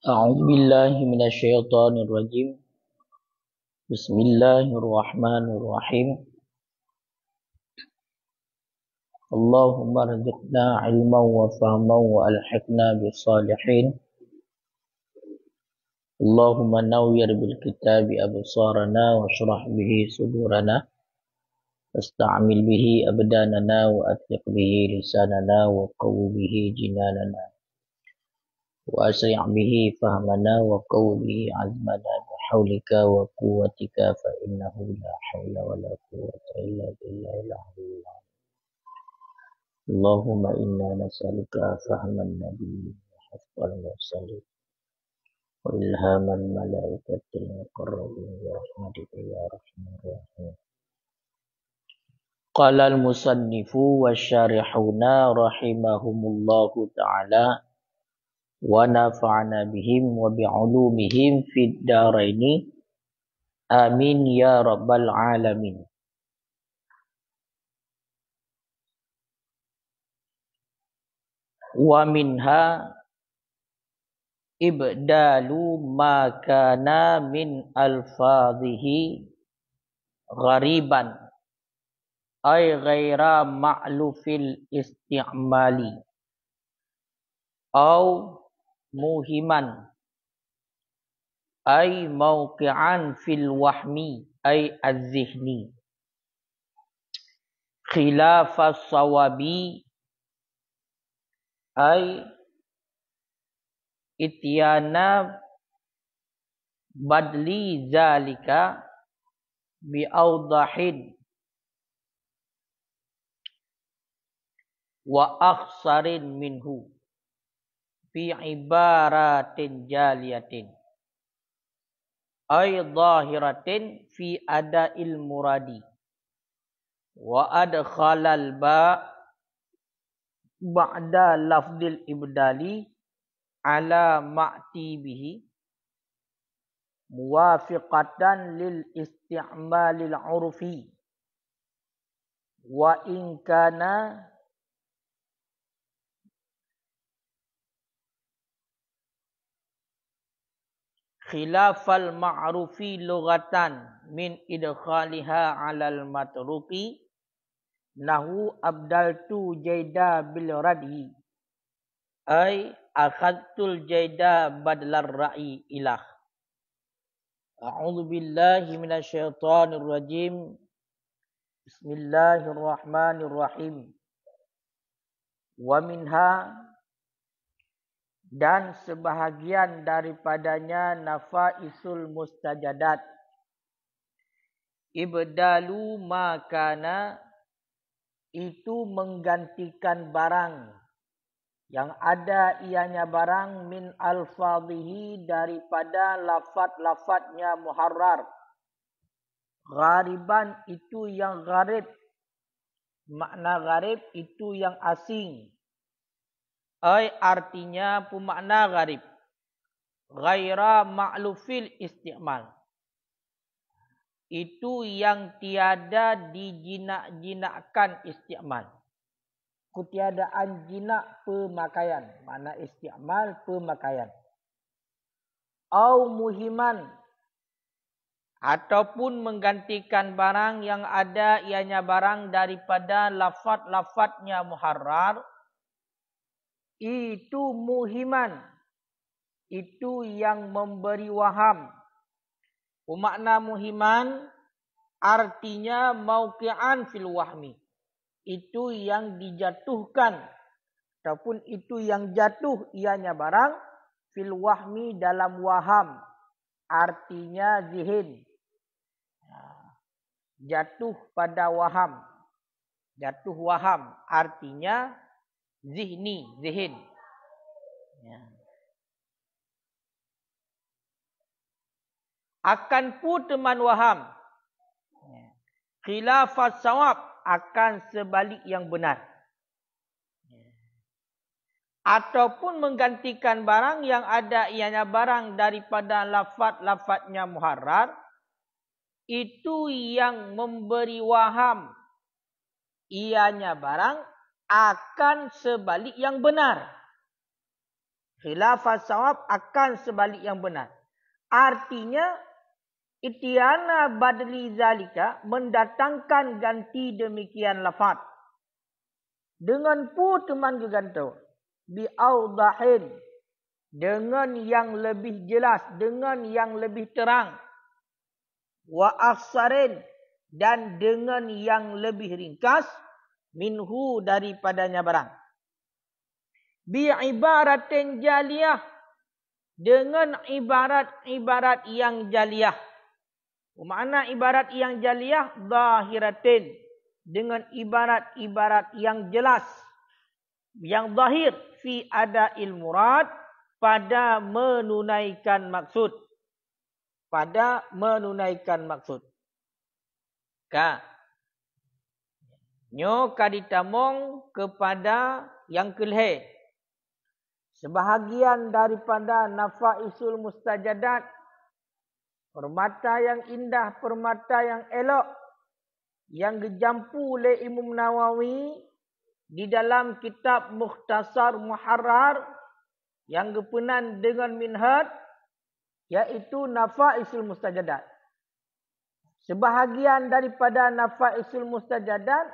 أعوذ بالله من الشيطان الرجيم بسم الله الرحمن الرحيم اللهم ارزقنا علما وفهما وألحقنا بالصالحين اللهم نوّر بالكتاب أبصارنا واشرح به صدورنا واستعمل به أبداننا وأطلق به لساننا وقو به جناننا وأسرع به فهمنا وقو به عزمنا بحولك وقوتك فإنه لا حول ولا قوة إلا بالله العلي العظيم اللهم إنا نسألك فهم النبي وحفظ المرسلين وإلهام الملائكة المقربين برحمتك يا أرحم الراحمين. قال المصنف والشارحون رحمهم الله تعالى ونفعنا بهم وبعلومهم في الدارين آمين يا رب العالمين. ومنها إبدال ما كان من ألفاظه غريبا أي غير مألوف الاستعمال أو موهما أي موقعا في الوهم أي الذهني خلاف الصواب أي إتيانا بدل ذلك بأوضح وأخصر منه في عبارات جالية أي ظاهرة في أداء المراد وأدخل الباء بعد لفظ الإبدال على مأتي به موافقة للاستعمال العرفي وإن كان خلاف المعروف لغة من إدخالها على المتروك نحو أبدلت جيدا بالردي أي أخذت الجيدا بدل الرأي إله. أعوذ بالله من الشيطان الرجيم بسم الله الرحمن الرحيم. ومنها dan sebahagian daripadanya nafaisul mustajadat ibdalu makana itu menggantikan barang yang ada ianya barang min alfadhihi daripada lafaz-lafaznya muharrar ghariban itu yang gharib makna gharib itu yang asing ay artinya pemakna gharib ghaira ma'lufil isti'mal itu yang tiada dijinak-jinakkan isti'mal ketiadaan jinak pemakaian makna isti'mal pemakaian au muhiman ataupun menggantikan barang yang ada ianya barang daripada lafaz-lafaznya muharrar itu muhiman itu yang memberi waham. Makna muhiman artinya mauqi'an fil wahmi itu yang dijatuhkan ataupun itu yang jatuh ianya barang fil wahmi dalam waham artinya zihin jatuh pada waham jatuh waham artinya zihni, zihin. Ya. Akan pun teman waham. Ya. Khilafat sawab akan sebalik yang benar. Ya. Ataupun menggantikan barang yang ada ianya barang daripada lafaz-lafaznya muharrar. Itu yang memberi waham ianya barang akan sebalik yang benar. Khilafas sawab akan sebalik yang benar. Artinya, itiana badli zalika mendatangkan ganti demikian lafaz. Dengan pu teman geganto. Bi'audahin. Dengan yang lebih jelas. Dengan yang lebih terang. Wa aksarin. Dan dengan yang lebih ringkas. Minhu daripadanya barang. Bi'ibaratin jaliyah. Dengan ibarat-ibarat yang jaliyah. Makna ibarat yang jaliyah, zahiratin. Dengan ibarat-ibarat yang jelas. Yang zahir. Fi ada'il murad. Pada menunaikan maksud. Pada menunaikan maksud. Ka. Nyo kaditamong kepada yang kelih. Sebahagian daripada nafaisul mustajadat. Permata yang indah, permata yang elok. Yang dijampu oleh Imam Nawawi. Di dalam kitab Mukhtasar Muharrar. Yang gepenan dengan minhaj. Iaitu nafaisul mustajadat. Sebahagian daripada nafaisul mustajadat.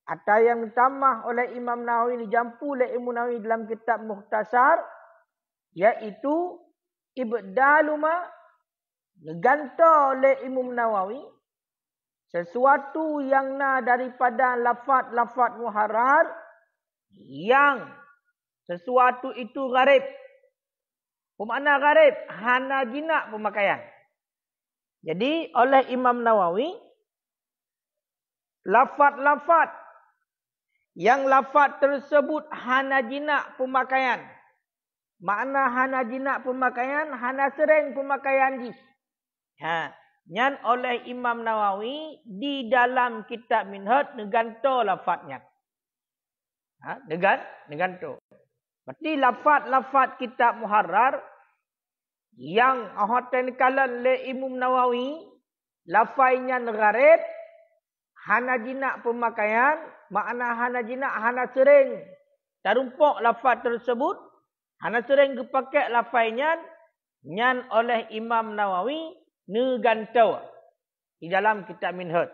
Atau yang ditambah oleh Imam Nawawi, dijampu oleh Imam Nawawi dalam kitab Mukhtasar. Iaitu ibdaluma. Digantah oleh Imam Nawawi. Sesuatu yang daripada lafaz-lafaz muharrar. Yang sesuatu itu gharib. Bermakna gharib. Hana jinak pemakaian. Jadi oleh Imam Nawawi. Lafaz-lafaz. Yang lafaz tersebut hana jinak pemakaian. Makna hana jinak pemakaian, hana sering pemakaian jis. Nyan oleh Imam Nawawi di dalam kitab Minhaj neganto lafaznya. Neganto. Berarti lafaz-lafaz kitab Muharrar yang ahoten kalan le Imam Nawawi lafaznya gharib, hana jinak pemakaian. Makna hana jinak, hana sering. Tarumpok lafaz tersebut. Hana sering dipakai lafaznya. Nyan oleh Imam Nawawi. Negantau. Di dalam kitab Minhaj.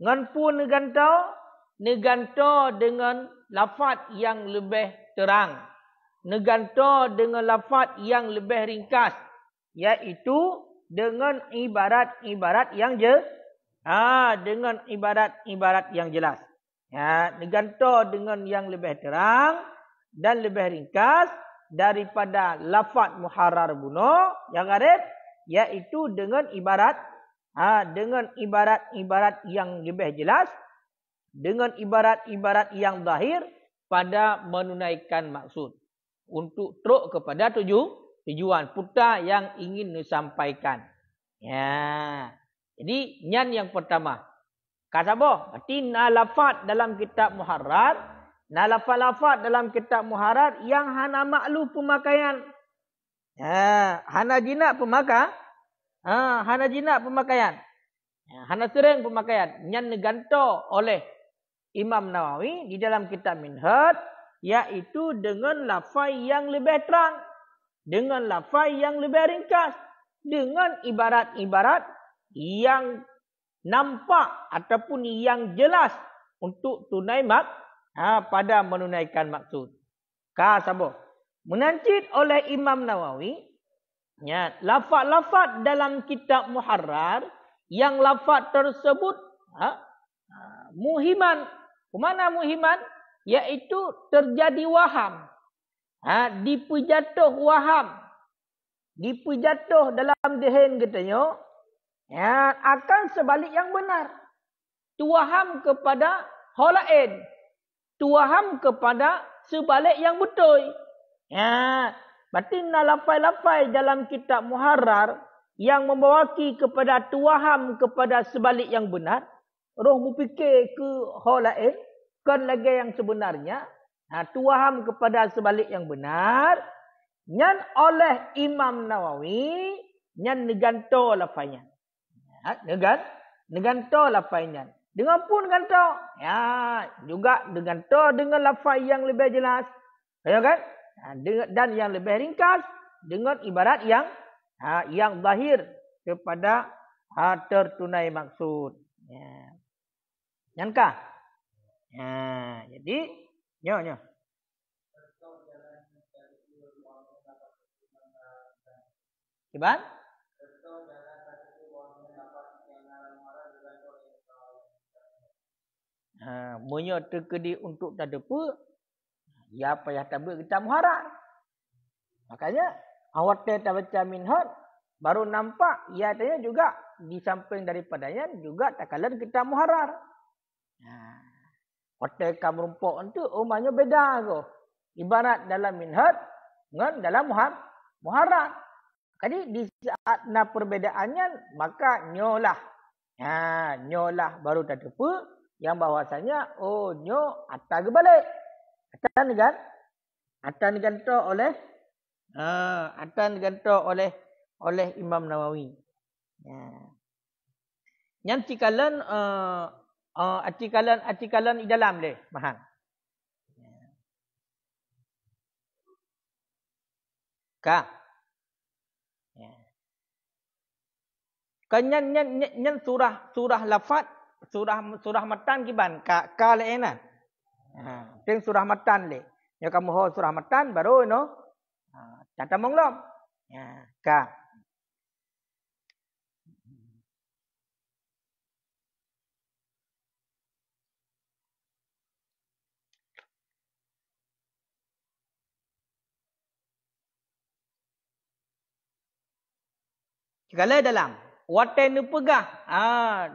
Ngan pun negantau. Negantau dengan lafaz yang lebih terang. Negantau dengan lafaz yang lebih ringkas. Iaitu dengan ibarat-ibarat yang dengan ibarat-ibarat yang jelas. Diganto dengan yang lebih terang dan lebih ringkas daripada lafaz muharrar buno yang gharib, iaitu dengan ibarat yang lebih jelas, dengan ibarat-ibarat yang zahir pada menunaikan maksud untuk teruk kepada tujuan putar yang ingin disampaikan. Jadi nyan yang pertama. Kata boh, berarti lafaz dalam kitab Muharrar, lafaz dalam kitab Muharrar yang hana makluh pemakaian. Hana jinak pemakaian. Hana jinak pemakaian. Hana sering pemakaian. Yang neganto oleh Imam Nawawi di dalam kitab Minhaj, iaitu dengan lafaz yang lebih terang, dengan lafaz yang lebih ringkas, dengan ibarat-ibarat yang nampak ataupun yang jelas untuk tunai pada menunaikan maksud. Kasabo. Menancit oleh Imam Nawawi. Lafaz-lafaz dalam kitab Muharrar. Yang lafaz tersebut. Muhiman. Mana muhiman? Iaitu terjadi waham. Dipejatuh waham. Dipejatuh dalam dehen katanya. Akan sebalik yang benar. Tuaham kepada holain. Tuaham kepada sebalik yang betul. Berarti lafaz-lafaz dalam kitab Muharrar yang membawaki kepada tuaham kepada sebalik yang benar. Roh berfikir ke holain. Kan lagi yang sebenarnya. Tuaham kepada sebalik yang benar. Nyan oleh Imam Nawawi. Nyan neganto lafaznya. Neganto lafaznya. Dengan pun ganto. Juga neganto dengan lafaz yang lebih jelas. Ya kan? Dan yang lebih ringkas dengan ibarat yang zahir kepada tertunai maksud. Nyankah? Jadi nyo. Iban? Munyo terkedi untuk tadepa, ya payah tabuk kita muharat. Makanya awak tak baca minhaj baru nampak ia tanya juga di samping daripadanya juga takalan kita muharar. Hotel kamrumpok itu umumnya beda ko. Ibarat dalam minhaj dengan dalam muharat. Jadi di saat na perbedaannya maka nyolah. Nyolah baru tadepa yang bahwasanya nyo atas balik. Atas diganto oleh Imam Nawawi. Yang cikalan artikalan di dalam le mahan. Kanyan surah lafaz surah matan kiban ka le ena. Teng surah matan le. Ya kamu ho surah matan baru no. Cata monglom. Ka. Segala dalam. Watai nu pegah.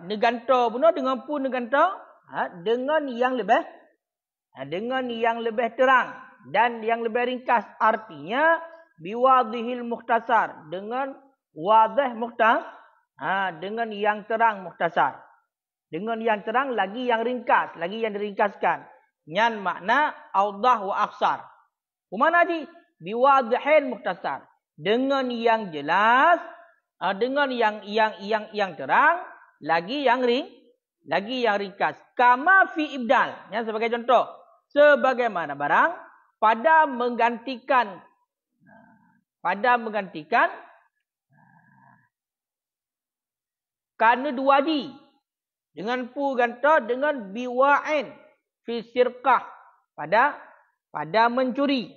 Neganto puno dengan pun neganto. Dengan yang lebih. Dengan yang lebih terang. Dan yang lebih ringkas. Artinya. Biwadihil mukhtasar. Dengan wadih mukhtasar. Dengan yang terang mukhtasar. Dengan yang terang lagi yang ringkas. Lagi yang diringkaskan. Nyan makna. Awdah wa aksar. Kumana di? Biwadihil mukhtasar. Dengan yang jelas. Dengan yang terang, lagi yang ringkas. Kama fi ibdal. Yang sebagai contoh, sebagaimana barang pada menggantikan kana duwaji dengan pu ganto dengan biwa'in fi sirqah pada mencuri.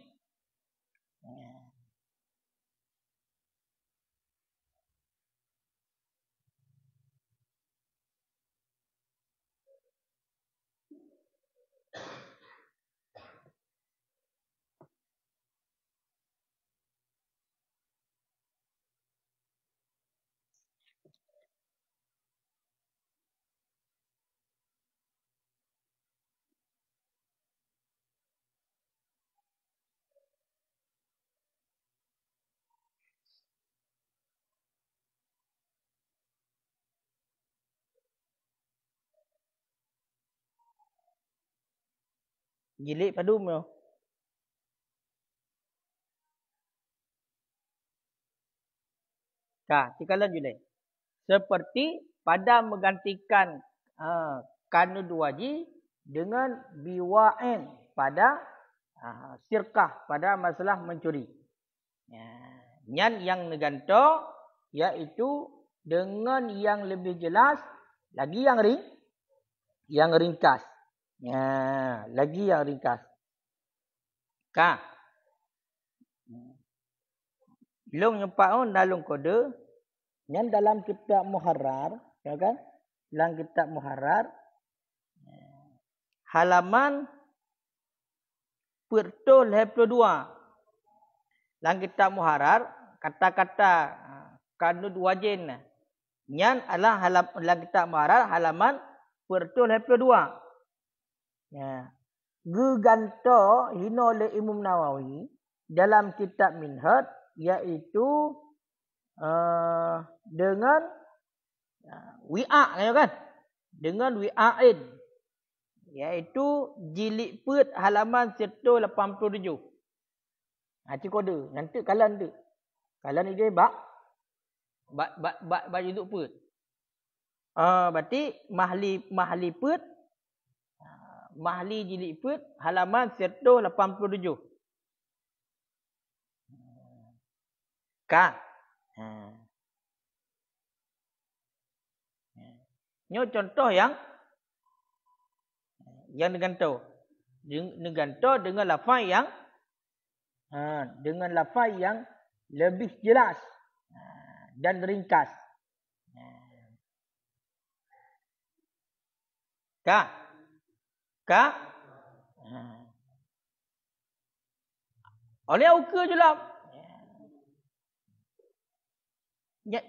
Gilik padum yo. Cikalan julai. Seperti pada menggantikan kana duwaji dengan biwa'in pada sirkah pada masalah mencuri. Nyan yang neganto iaitu dengan yang lebih jelas lagi yang ringkas. Lagi yang ringkas. Long nyempak dalam kode yang dalam kitab Muharrar, ya kan? Dalam kitab Muharrar halaman pertul 22. Dalam kitab Muharrar kata-kata kanud wajin nyan adalah dalam kitab Muharrar halaman pertul 22. Geganto hino oleh Imam Nawawi dalam kitab Minhaj iaitu dengan wi'a kan? Dengan wi'ain iaitu jilid pet halaman 187. Cik kode nanti kalan tu. Kalan ni dia bak juduk pet. Berarti mahli pet mahli jilid pet halaman 187. Kan? Ini contoh yang digantung. Digantung dengan lafaz yang lebih jelas dan ringkas. Ka? Oleh ukur je lah.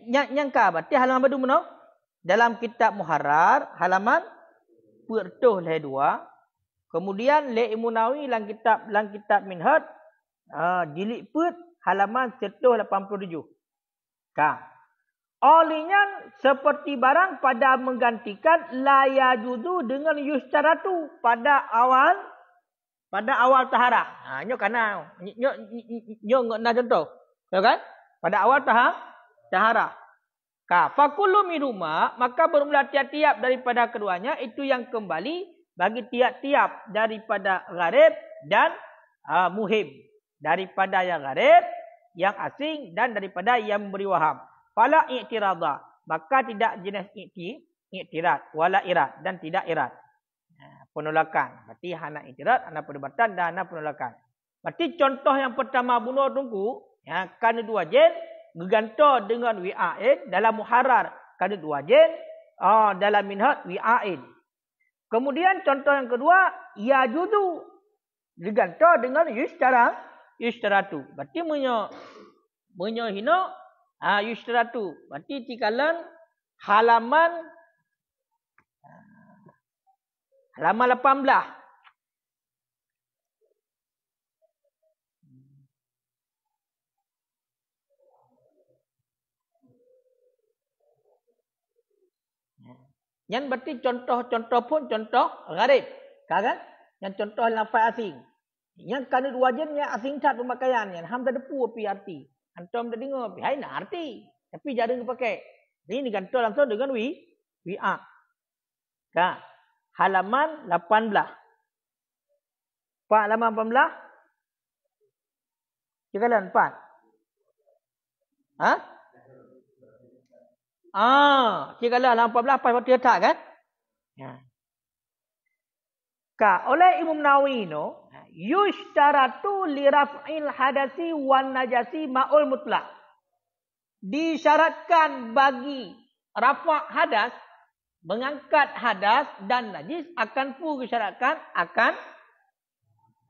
Yang ka berarti halaman berapa mana? Dalam kitab Muharrar halaman 42. Kemudian Le Imunawi dalam kitab Minhaj jilid put halaman 187. Ka. Olehnya seperti barang pada menggantikan la yajudu dengan yustaratu pada awal taharah. Nyo kana nyo nak contoh. Ya kan? Pada awal taharah. Ka fakullu minuma maka bermula tiap-tiap daripada keduanya itu yang kembali bagi tiap-tiap daripada gharib dan muhim. Daripada yang gharib, yang asing dan daripada yang memberi waham. Fala i'tiradha, maka tidak jenis i'tirad wala irad dan tidak irad. Penolakan. Berarti hana i'tirad, hana perdebatan dan hana penolakan. Berarti contoh yang pertama bunuh tunggu, kan dua jen bergantung dengan wi'ain dalam Muharrar, kan dua jen dalam Minhaj wi'ain. Kemudian contoh yang kedua yajudu bergantung dengan yustaratu. Berarti menyo hino yustaratu. Berarti tikalan halaman 18. Yang berarti contoh pun contoh gharib. Kan? Yang contoh lafaz asing. Yang kan dua jen yang asing cat pemakaiannya. Ham tak depu api arti. Antum dah dengar, hai nak arti. Tapi jarang dipakai. Ini gantung langsung dengan wi'a. Ka. Halaman 18. Pak halaman 18. Cekalan 4. Cekalan halaman 14 pas waktu letak kan? Ka oleh Imam Nawawi no yushtaratu li raf'il hadasi wan najasi ma'ul mutlaq. Disyaratkan bagi rafa' hadas, mengangkat hadas dan najis akan disyaratkan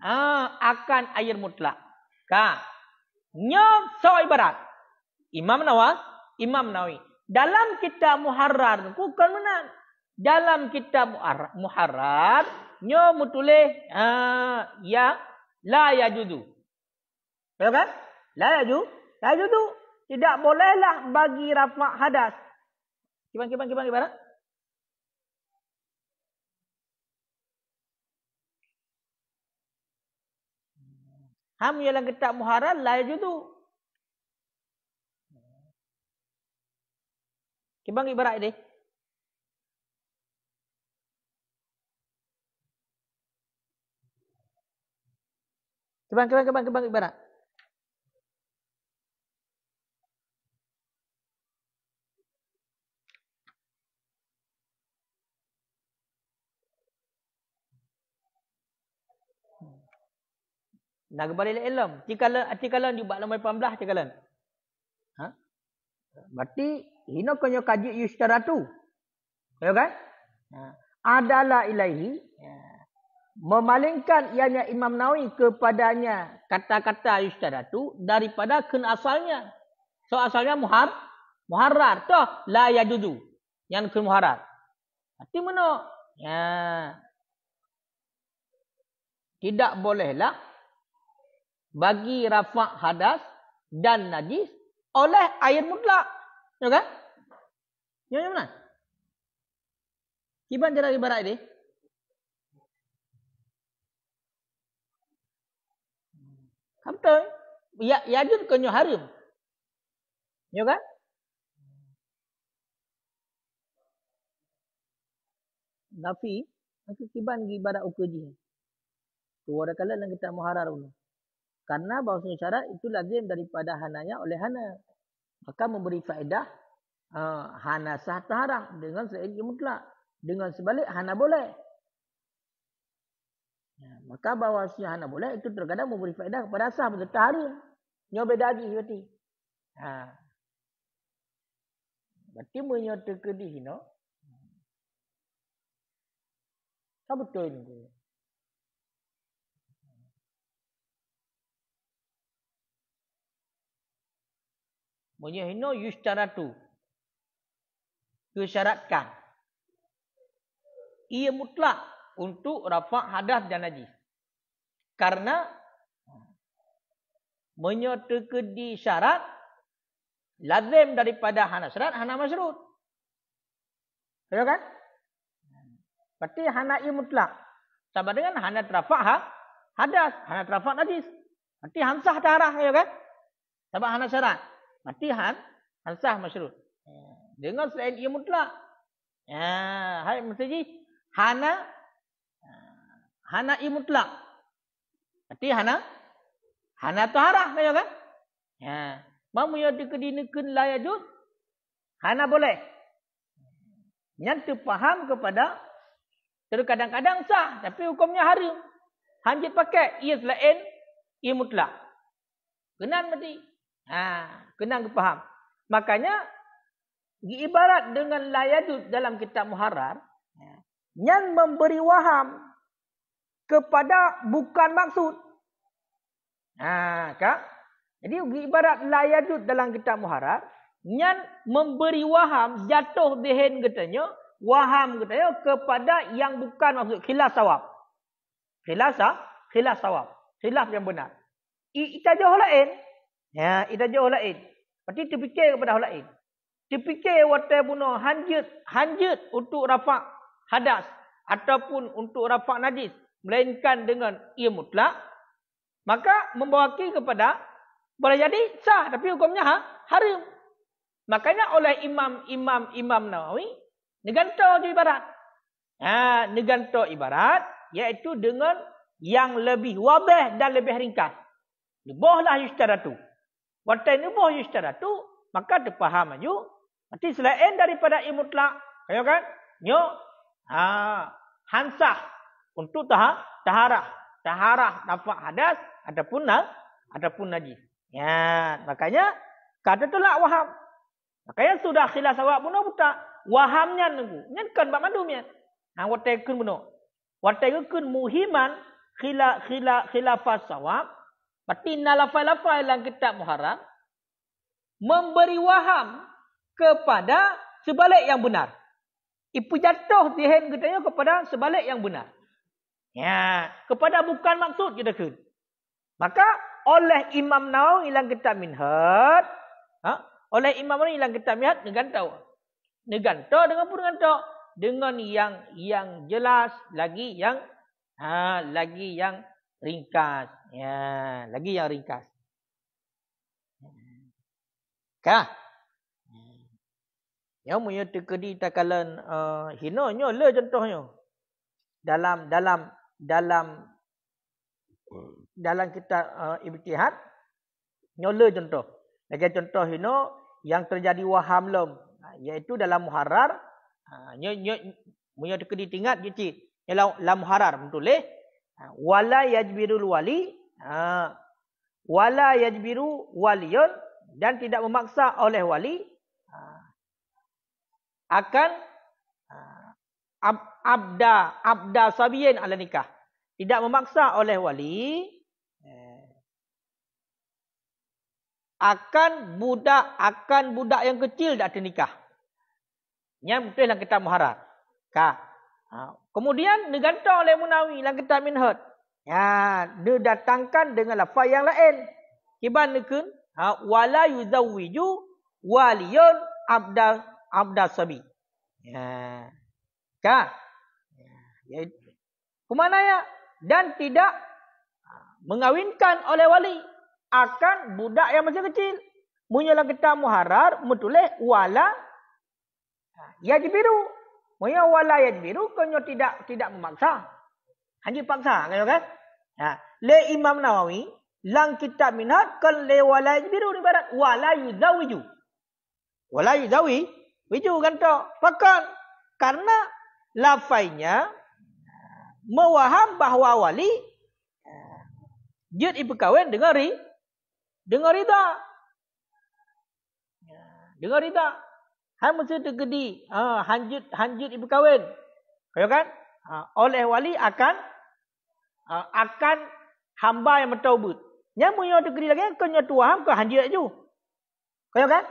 akan air mutlak. Ka nya so ibarat Imam Nawawi dalam kitab Muharrar bukan menang. Dalam kitab Muharrar nyo mutulih ya la yajudu. Ya kan? La yajudu. Tidak bolehlah bagi rafa' hadas. Kibang ibarat. Ham dalam kitab Muharrar la yajudu. Kibang ibarat ini. Kibang ibarat. Nak kembali ilmu. Tikalan di bab 18 tikalan. Berarti hino konyo kaji yustaratu. Ya kan? Adalah ilahi memalingkan ianya Imam Nawawi kepadanya kata-kata yustaratu daripada kena asalnya. So asalnya muharrar toh la yajudu. Yang kena muharrar. Berarti mana? Tidak bolehlah bagi rafa' hadas dan najis oleh air mutlak. Ya kan? Ya mana? Kiban cara ibarat ini. Betul. Ya yajud konyo harim. Ya kan? Nafi, aku kiban ibarat ukaji. Tu ada kala lang kita Muharrar dulu. Karena bahawasanya syarat itu lazim daripada hananya oleh hana. Maka memberi faedah hana sah taharah dengan selain mutlak. Dengan sebalik hana boleh. Maka bahawasanya hana boleh itu terkadang memberi faedah kepada sah betul tahrim. Nyo beda lagi berarti. Berarti menyatakan di sini. Tak betul ni. Menyahino yustaratu. Disyaratkan. Ia mutlak untuk rafa' hadas dan najis. Karena menyatakan di syarat lazim daripada hana syarat, hana masyrut. Betul kan? Berarti hana ia mutlak. Sama dengan hana rafa' hadas, hana rafa' najis. Berarti hamsah taharah, ya kan? Sama hana syarat. Berarti hansah masyrut. Dengan selain ia mutlak. Hai mesti hana ia mutlak. Berarti hana taharah, ya kan? Mau ya dikedenakan la yajuz. Hana boleh. Yang terfaham kepada terkadang-kadang sah tapi hukumnya haram. Hanya pakai ia selain ia mutlak. Kenan berarti. Kena faham. Makanya ibarat dengan la yajuz dalam kitab Muharrar yang memberi waham kepada bukan maksud. Kak? Jadi ibarat la yajuz dalam kitab Muharrar yang memberi waham jatuh dehen katanya, waham katanya kepada yang bukan maksud, khilaf sawab. Khilaf sawab. Khilaf yang benar. Itajah lain. Itajah lain. Berarti terfikir kepada hal lain. Terfikir watai bunuh hanjut untuk rafa' hadas ataupun untuk rafa' najis melainkan dengan ia mutlak, maka membawaki kepada boleh jadi sah tapi hukumnya haram. Makanya oleh Imam Nawawi neganto ibarat. Neganto ibarat iaitu dengan yang lebih wadih dan lebih ringkas. Nubuhlah yustaratu. Watai nubuh yustaratu, maka terfaham aja. Berarti selain daripada mutlak, ya kan? Nyo hansah untuk taharah rafa' hadas ataupun najis. Makanya kata itulah waham. Makanya sudah khilaf sawab bunuh buta. Wahamnya nunggu. Nyan kan bak mandum yan. Watai kun bunuh. Watai kun muhiman khilafas sawab. Berarti lafaz-lafaz dalam kitab Muharrar memberi waham kepada sebalik yang benar. Ipu jatuh zihin katanya kepada sebalik yang benar. Kepada bukan maksud kita kun. Maka oleh Imam Nawawi dalam kitab Minhaj, oleh Imam Nawawi dalam kitab Minhaj negantau dengan pun negantau dengan yang jelas lagi yang ringkas. Lagi yang ringkas. Kah? Yang punya terkedi takalan hinonyo le contohnya. Dalam kitab Ibtihad nyola contoh. Lagi contoh hino yang terjadi waham lom, iaitu dalam Muharrar. Punya terkedi tingkat gitu. Dalam Muharrar menulis wala yajbirul wali, wala yajbiru waliyun, dan tidak memaksa oleh wali akan abda sabiyin ala nikah. Tidak memaksa oleh wali akan budak yang kecil dak nikah. Yang betul dalam kitab Muharrar. Kemudian digantung oleh Munawi dalam kitab Minhaj. Didatangkan dengan lafaz yang lain. Kibanukun wala yuzawwiju waliyun abda sabi. Kemana ya? Dan tidak mengawinkan oleh wali akan budak yang masih kecil. Munyalah kita Muharrar menulis wala yajbiru. Munya wala yajbiru konyo tidak memaksa. Hanya paksa kan? Le Imam Nawawi lang kitab minhaj kan le wala yajbiru ibarat wala yuzawiju. Wala yuzawiju kan tu. Pakan karena lafainya mewaham bahawa wali jid ibu kahwin dengan rida. Dengan rida. Han mesti tergedi hanjut ibu kahwin. Kaya kan? Oleh wali akan hamba yang bertaubat. Yang punya tergedi lagi kena tuaham ke hanjut ju. Kaya kan?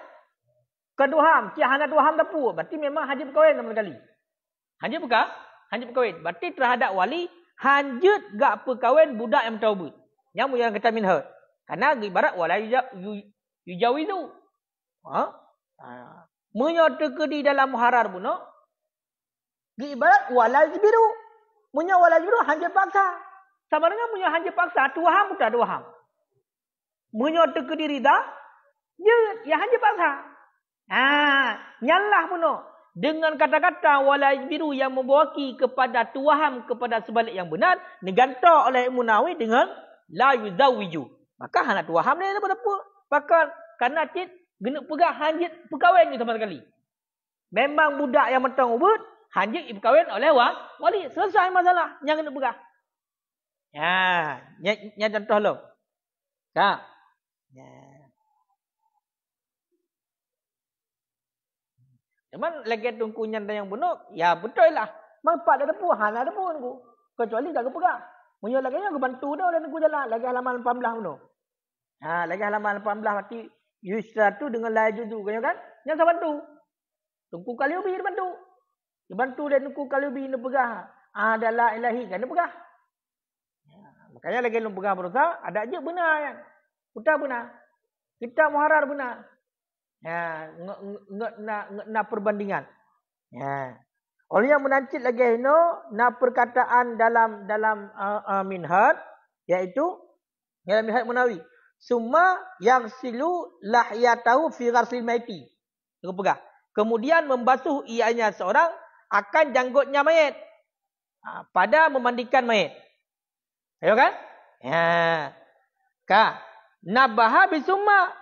Keduham, cia hana tuaham tapu. Berarti memang hanjut berkahwin sama sekali. Hanjut berkahwin. Berarti terhadap wali hanjut gak perkahwin budak yang bertaubat. Yang punya kata minhaj. Karena ibarat wala yujawizu. Menyertakan di dalam muharar pun ibarat wala yajbiru. Punya wala yajbiru hanjut paksa. Sama dengan punya hanjut paksa tuaham buta tuaham. Menyertakan diri dah ya hanjut paksa. Nyalah pun dengan kata-kata wala yajbiru yang membawaki kepada tuaham kepada sebalik yang benar digantar oleh Imam Nawawi dengan la yuzawiju. Maka hana tuaham ni apa? Bahkan karena genuk pegang hanjit perkahwin ni sama sekali. Memang budak yang mentang ubud hanjit perkahwin oleh wali. Selesai masalah yang genuk pegang. Nya contoh lo. Tak. Cuman lagi tungkunya yang bunuh, ya betul lah. Manfaat ada pun, hana ada pun ku. Kecuali tak pegang. Punya lagi aku bantu dah dan aku jalan lagi halaman 18 bunuh. Lagi halaman 18 mati Yusra tu dengan laju tu kan? Yang saya bantu. Tungku kali ubi dia bantu. Dia bantu dan tungku kali ubi dia pegang. Adalah ilahi kan dia pegang. Makanya lagi lu pegang berusaha, ada aja benar kan. Kita benar. Kita muharar benar. Nak perbandingan. Oleh yang menancit lagi nak perkataan dalam minhaj iaitu dalam minhaj Munawi. Summa yang silu lahyatahu fi gharsil maiti. Tengok pegang. Kemudian membasuh ianya seorang akan janggutnya mayat. Pada memandikan mayat. Ayo kan? Nabaha bisumma.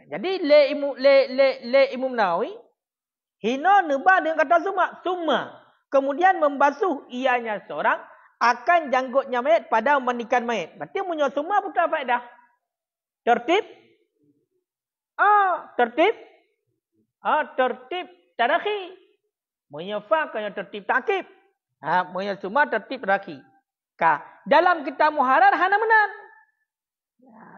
Jadi le Imam Nawawi hina nubah dengan kata summa. Kemudian membasuh ianya seorang akan janggutnya mayat pada memandikan mayat. Berarti punya summa bukan faedah. Tertib. Tertib tarakhi. Menyefakan yang tertib takib. Punya summa tertib tarakhi. Dalam kitab muharar hana menan.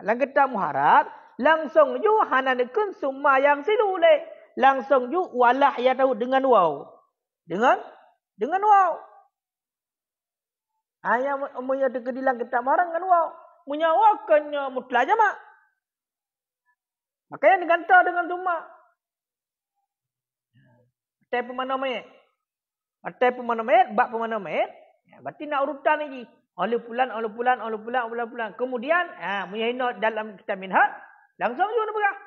Dalam kitab muharar langsung ju hana nekun summa yang silule. Langsung ju walah ya tahu dengan waw. Dengan waw. Yang punya kedilang kitab muharar dengan waw. Punya waw kena mutlak jamak. Makanya digantar dengan summa. Atai pemana mayat. Bak pemana mayat. Berarti nak urutan lagi. Oleh pulan. Kemudian, munyahina dalam kitab minhaj. Langsung juga nak pegang.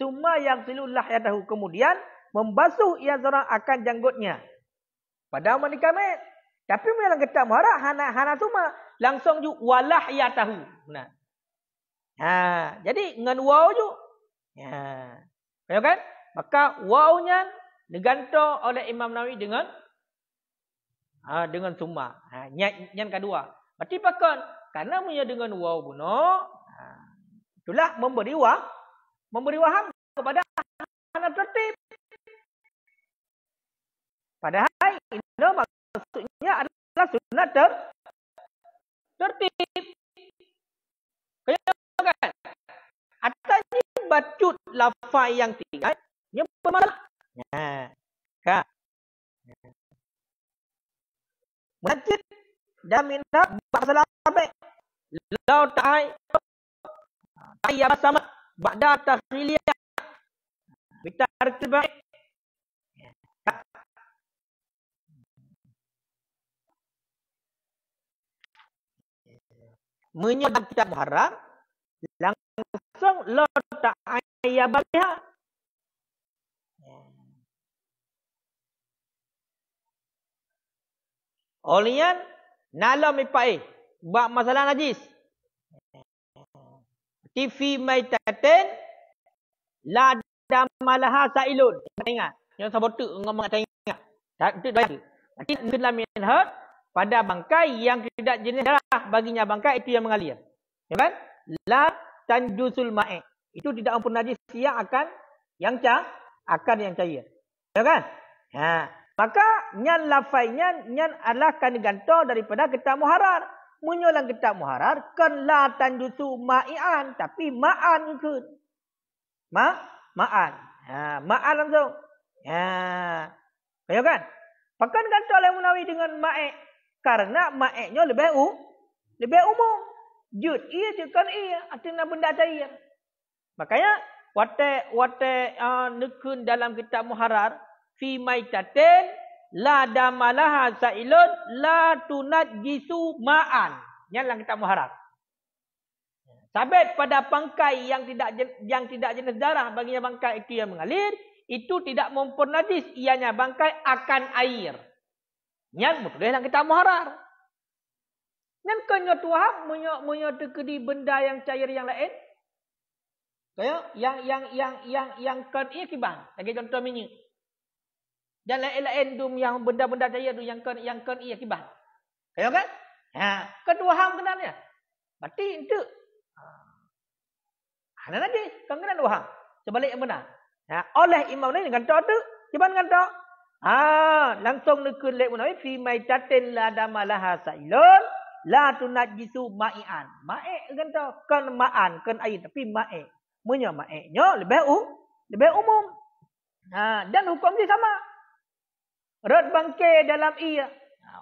Summa yang silullah ya tahu. Kemudian, membasuh ia seorang akan janggutnya. Pada menikah mayat. Tapi dalam kitab muharar, hana summa. Langsung juga walah ya tahu. Nah. Jadi, dengan waw juga. Ya kan? Maka wawnya digantar oleh Imam Nawawi dengan summa. Yang kedua. Berarti pakan karena punya dengan waw bunuh. Itulah memberi waham kepada anak tertib. Padahal ini maksudnya adalah sunat tertib. Kaya kan? Atasnya bacut lafaz yang tinggal. Dia bermasalah. Masjid dan minta masalah baik. Lau ta'ayyab sama ba'da takhiliyah. Bitar terbaik. Menyebab kitab muharam langsung lau ta'ayyab biha. Olian nalam ipai bab masalah najis. Tifi maitatin la damalaha sailun. Ingat. Yang sabotu ngomong tak ingat. Tak itu dah. Berarti kena minha pada bangkai yang tidak jenis darah baginya bangkai itu yang mengalir. Ya kan? La tanjusul ma'i. Itu tidak ampun najis yang akan yang cair. Ya kan? Ha. Maka nyan lafainya nyan adalah kan digantung daripada kitab muharar. Menyolang kitab muharar kan la tanjusu ma'ian tapi ma'an ke. Ma'an. Ha, ma'an langsung. Ha. Ya kan? Pakan gantung oleh Munawi dengan ma'i karena ma'inya lebih umum. Jud ia je kan ia artinya benda cair. Makanya wate nekun dalam kitab muharar fi maitatin la damalaha sailun la tunajjisu ma'an. Yang dalam kitab muharar. Sabit pada bangkai yang tidak jenis darah baginya bangkai itu yang mengalir, itu tidak mempernajis ianya bangkai akan air. Yang betul dalam kitab muharar. Yang kena tuah menyo tekedi benda yang cair yang lain. Kaya yang kan ia kibang. Bagi contoh minyak. Dan lain-lain dum yang benda-benda cair tu yang kan ia kibang. Kaya kan? Ha, kedua hang kenalnya. Berarti itu. Hana najis, kan kena dua hang. Sebalik yang benar. Ha, oleh imam ni gantok tu, cuba gantok. Langsung nekun lek Munawi fi maitatin la damalaha sailun la tunajjisu ma'ian. Ma'i gantok kan ma'an, kan air tapi ma'i. Menyo ma'inya lebih umum. Dan hukum dia sama. Rat bangkai dalam ia,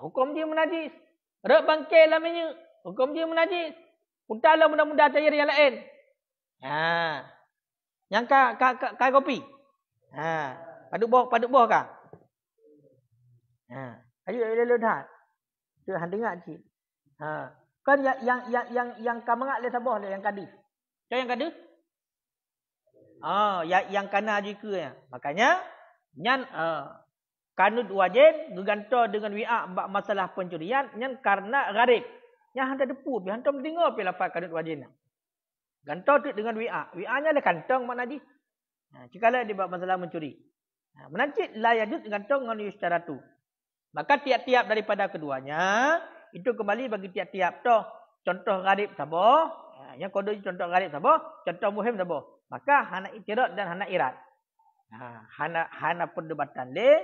hukum dia menajis. Rat bangkai dalam minyak, hukum dia menajis. Utala benda-benda cair yang lain. Yang kai kopi. Paduk boh kah? Ayo lelon dah. Tu han dengar cik. Kan yang kamangat le sabah le yang kadis. Cak yang kadis? Yang kana juga ya. Makanya nyan kanut wajib geganto dengan wi'a bab masalah pencurian nyan karena gharib. Yang handa depu, hantam tengok pi lafaz kanut wajib. Ganto tu dengan wi'a. Wi'anya le kantong mak najis. Cikala di bab masalah mencuri. Menancit la yajuz gantung dengan yustaratu. Maka tiap-tiap daripada keduanya itu kembali bagi tiap-tiap toh. Contoh gharib sabah, yang kodo contoh gharib sabah, contoh muhim sabah. Maka hana itirat dan hana irad. Hana perdebatan le,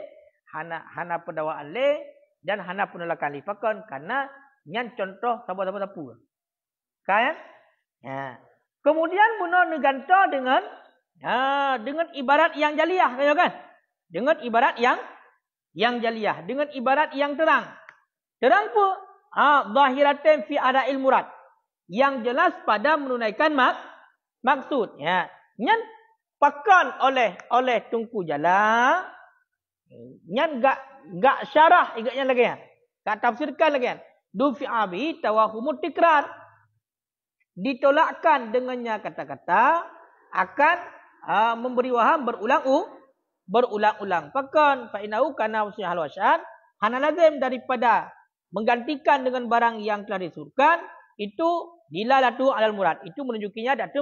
hana pendawaan le dan hana penolakan lifakan karena nyan contoh sabah-sabah tapu. Kan? Kemudian bunuh neganto dengan ibarat yang jaliah, kan? Dengan ibarat yang jaliah, dengan ibarat yang terang. Terang pun zahiratin fi ada'il murad. Yang jelas pada menunaikan maksud. Nyan pakan oleh tungku jala. Nyan gak syarah ingatnya lagi ya. Gak tafsirkan lagi ya. Dufi abi tawahumut tikrar. Ditolakkan dengannya kata-kata akan memberi waham berulang-ulang. Pakan fa'inau kana wasihal wasyad. Hana lazim daripada menggantikan dengan barang yang telah disuruhkan. Itu dilalatu alal murad. Itu menunjukinya ada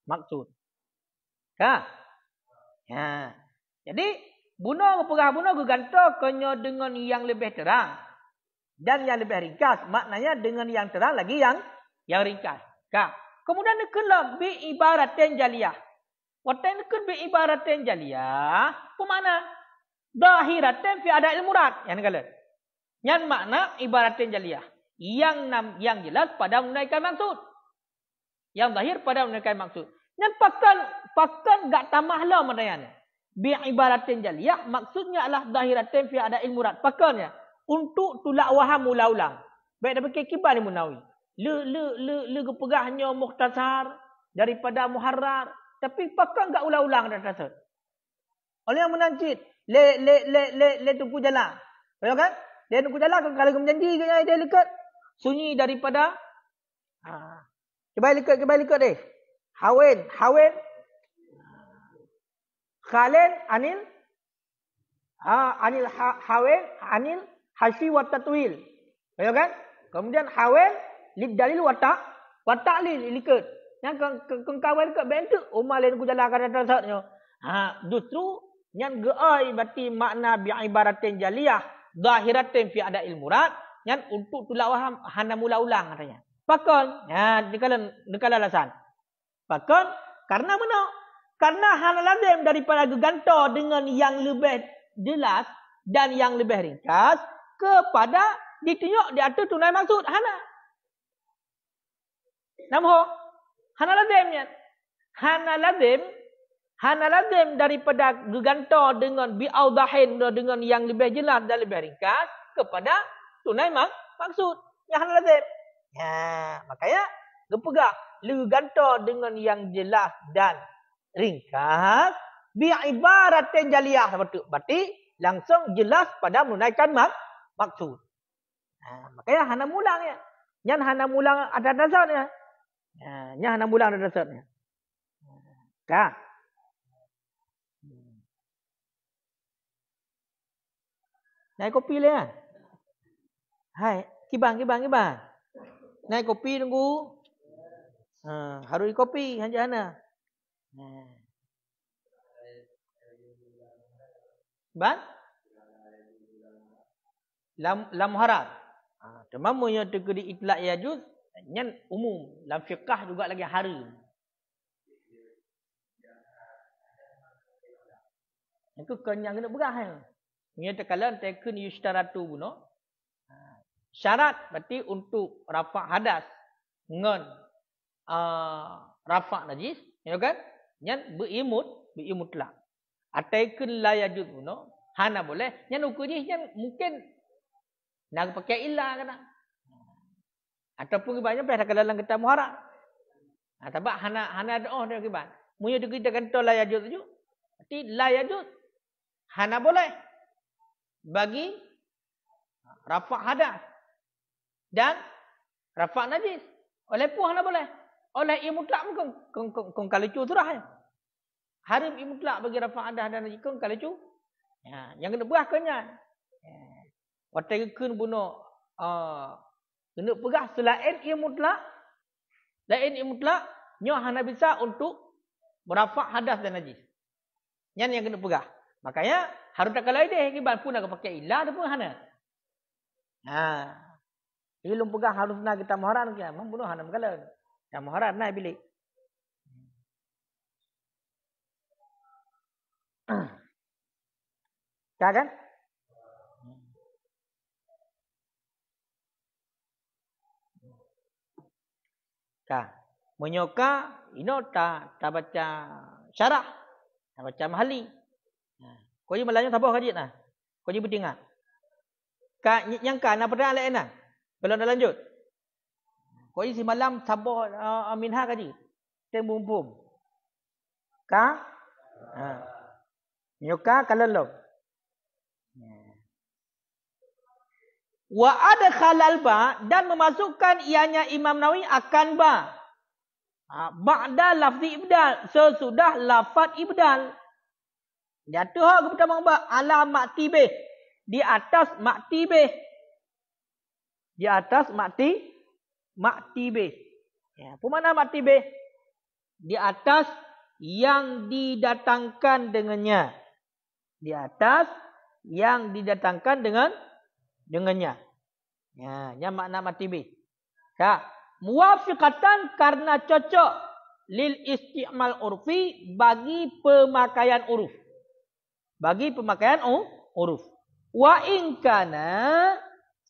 maksud. Jadi bunuh gegantung kena dengan yang lebih terang. Dan yang lebih ringkas. Maknanya dengan yang terang lagi yang ringkas. Kemudian nekenlah bi ibaratin jaliyah. Watai neken bi ibaratin jaliyah. Apa makna? Zahiratin fi ada'il murad. Yang negala. Yang makna ibaratin jaliyah. Yang jelas pada menunaikan maksud. Yang zahir pada menunaikan maksud. Yang pakan gak tamahlah maknanya. Bi ibaratin jaliyah maksudnya adalah zahiratin fi ada'il murad. Pakannya untuk tulak waham ulang-ulang. Baik dah pakai kibar ni Munawi. Le pegahnya mukhtasar daripada muharrar tapi pakai enggak ulang-ulang dah tasad. Oleh yang menancit le tunggu jalan. Ya kan? Dia tunggu jalan kalau menjanji dia dekat sunyi daripada Coba lihat deh. Hawin Khalid anil hawin anil hashi wa tatwil. Ya kan? Kemudian hawin lid dalil wa ta'lil likat. Yang kong kawal ke bentuk umar lain ku jalan kada tasatnya. Justru yang geai berarti makna bi ibaratin jaliyah zahiratin fi ada ilmurat yang untuk tulak waham hana mula ulang katanya. Pakon, dikala alasan. Pakon karena mana? Karena hana lazim daripada gegantor dengan yang lebih jelas dan yang lebih ringkas kepada ditunjuk diatur tunai maksud hana. Namun hana lazimnya. Hana lazim daripada gegantor dengan bi'audahin dengan yang lebih jelas dan lebih ringkas kepada tunai maksud. Yang hana lazim. Makanya gepegah gegantor dengan yang jelas dan ringkas bi'ibaratin jaliyah. Berarti langsung jelas pada menunaikan maksud. Makanya hana mulangnya. Yang hana mulang ada dasarnya. Yang hana mulang ada dasarnya. Kah? Naik kopi lah. Hai, kibang. Naik kopi tunggu. Harus di kopi hanja hana. Ban? Lam harat. Temamunya tegeri itlaq yajuz, nyan umum. Dalam fiqah juga lagi haram. Itu kenyang kena berah. Menyatakan tekun yushtaratu buno. Syarat berarti untuk rafa' hadas dengan rafa' najis, ya kan? Nyan berimut lah. Ataikun la yajuz buno, hana boleh. Nyan ukur ni nyan mungkin nak pakai ilah kena. Ataupun banyak pada dalam kitab muharram. Tapi hana doa dia kiban. Munyo kita kata la yajuz tu. Berarti la yajuz hana boleh bagi rafa' hadas dan rafa' najis. Oleh pun hana boleh. Oleh imutlak kong kalicu surah ya. Haram imutlak bagi rafa' hadas dan najis kong kalicu. Yang kena berah kenyan. Watai kun bunuh kena pegah selain imutlak. Lain imutlak nyo hana bisa untuk berafa' hadas dan najis. Yang kena pegah. Makanya harus tak kalau dia kiban pun nak pakai ilah tu pun hana. Ilmu pegang harus nak kita muharam ke membunuh hana kalau. Yang muharam nak bilik. Kan? Menyoka ino tak baca syarah, tak baca mahali. Kau je malanya tabah kaji nah. Kau je bertinggal. Yang nak pada lain nah. Belum dah lanjut. Kau je si malam tabah minha kaji. Tembumpum. Menyoka kalau wa adkhalal ba dan memasukkan ianya Imam Nawawi akan ba. Ba'da lafzi ibdal, sesudah lafaz ibdal. Jatuh ke pertama ba ala maktibeh, di atas maktibeh. Di atas maktibeh. Ya, apa makna maktibeh? Di atas yang didatangkan dengannya. Di atas yang didatangkan dengannya. Ya, yang makna maktibeh. Muwafiqatan karena cocok lil isti'mal urfi bagi pemakaian uruf. Bagi pemakaian uruf. Wa in kana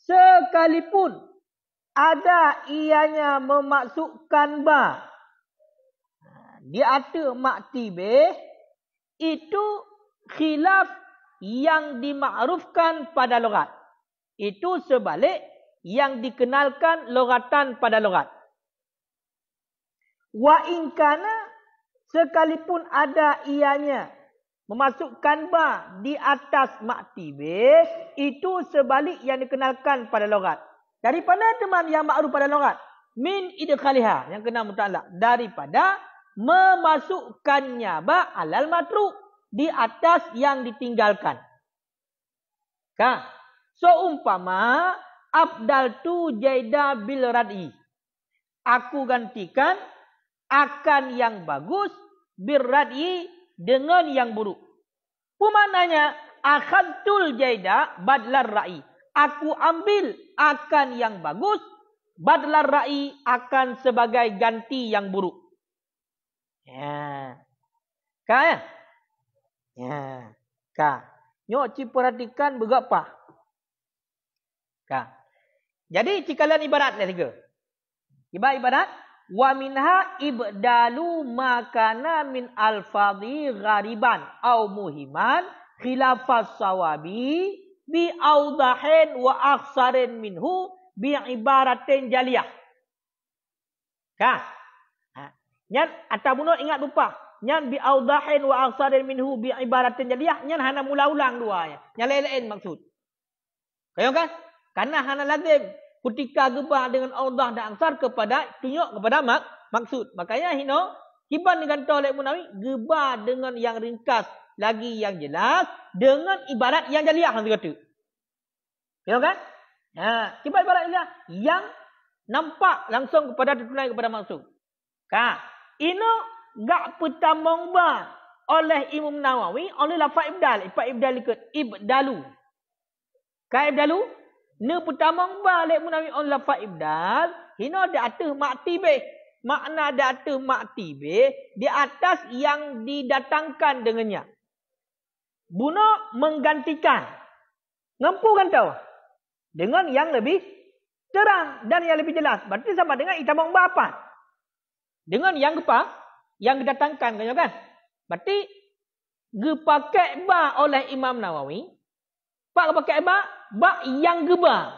sekalipun ada ianya memasukkan ba di atas maktibeh itu khilaf yang dimakrufkan pada logat. Itu sebalik yang dikenalkan logatan pada logat. Wa in kana sekalipun ada ianya memasukkan ba di atas maktibeh itu sebalik yang dikenalkan pada logat. Daripada teman yang makruf pada logat. Min idkhaliha yang kena mutalak. Daripada memasukkannya ba alal matruk di atas yang ditinggalkan. Seumpama abdal tu jaida bil rad'i. Aku gantikan akan yang bagus, birrad'i dengan yang buruk. Pemaknanya, akhadtul jaida badlar ra'i. Aku ambil akan yang bagus, badlar ra'i akan sebagai ganti yang buruk. Ya. Ka ya? Ya. Ka. Nyok ci perhatikan berapa? Ka. Jadi cikalan ibarat ada tiga. Ibarat wa minha ibdalu makana min alfadhi ghariban au muhiman khilafas sawabi bi awdahin wa akhsarin minhu bi ibaratin jaliyah. Ka. Nyan atabuno ingat lupa. Nyan bi awdahin wa akhsarin minhu bi ibaratin jaliyah. Nyan hana mula-ulang dua ya. Nyan lain-lain maksud. Kayo kan? Karena hana lazim ketika gebah dengan awdah dan aksar kepada tunjuk kepada maksud. Makanya hino kiban dengan tolek munawi gebah dengan yang ringkas lagi yang jelas dengan ibarat yang jaliyah nanti kata. Kayo kan? Ha, kiban ibarat yang nampak langsung kepada tunai kepada maksud. Ka, ino gak petamong ba oleh Imam Nawawi oleh lafaz ibdal. Ibdal ikut ibdalu. Ka ibdalu ne petamong ba oleh Munawi oleh lafaz ibdal. Hino di atas maktibeh. Makna di atas maktibeh di atas yang didatangkan dengannya. Buno menggantikan. Ngampu kan tahu? Dengan yang lebih terang dan yang lebih jelas. Berarti sama dengan itamong ba apa? Dengan yang apa? Yang didatangkan kan? Berarti gepakai ba oleh Imam Nawawi. Pak pakai ba yang geba.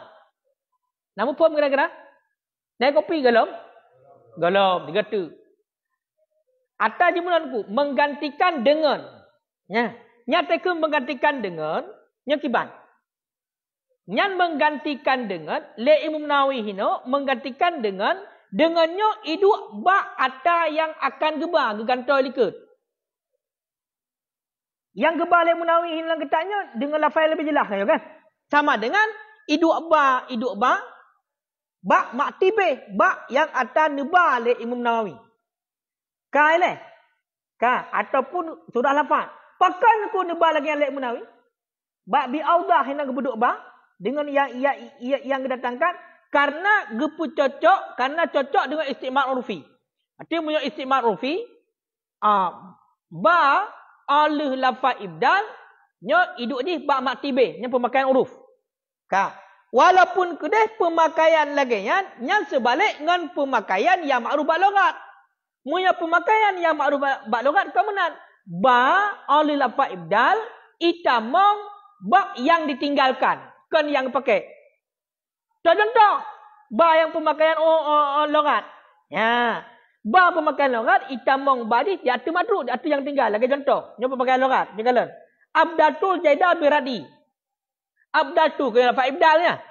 Nama pun kira-kira? Naik kopi galom? Galom, tiga tu. Atas jemulanku menggantikan dengan. Ya, nyatakan menggantikan dengan nyakiban. Nyan menggantikan dengan le Imam Nawawi hino menggantikan dengan dengannya iduk ba ada yang akan geba gegantoi likut. Yang geba le Munawi hilang ketaknya dengan lafaz lebih jelas kan? Sama dengan iduk ba maktibe ba yang atas neba le Imam Nawawi. Ka ile? Ka ataupun sudah lafaz. Pakan ku neba lagi yang le Imam Nawawi. Ba bi audah hilang gebuduk ba dengan yang didatangkan karena gepu cocok karena cocok dengan istimal urfi. Artinya punya istimal urfi ba alih lafaz ibdal nya iduk ni ba maktibe nya pemakaian uruf. Ka walaupun kedeh pemakaian lagi nya sebalik dengan pemakaian yang ma'ruf ba logat. Punya pemakaian yang ma'ruf ba logat kemenan ba alih lafaz ibdal itamong ba yang ditinggalkan kan yang pakai. Contoh ba yang pemakaian logat. Ya. Ba pemakaian logat itamong badi di atas madruk, di atas yang tinggal. Lagi contoh, nya pemakaian logat, jagalan. Abdatul jaida biradi. Abdatu kena lafaz ibdalnya.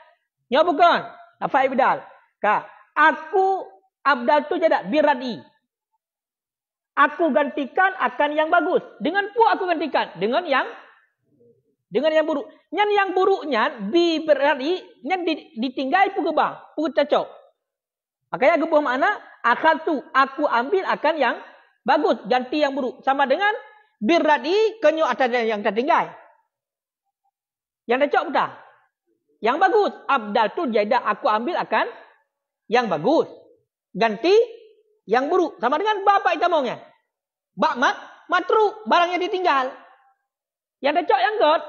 Nya bukan lafaz ibdal. Ka, aku abdatu jaida biradi. Aku gantikan akan yang bagus. Dengan pu aku gantikan dengan yang buruk. Yang buruknya bi berarti yang ditinggal pu gebah, pu cocok. Makanya gebah makna akhadtu aku ambil akan yang bagus, ganti yang buruk. Sama dengan birradi kenyo atas yang tertinggal. Yang cocok betul. Yang bagus, abdaltu jaida aku ambil akan yang bagus. Ganti yang buruk. Sama dengan bapak itamongnya. Bak matru barangnya ditinggal. Yang cocok yang god.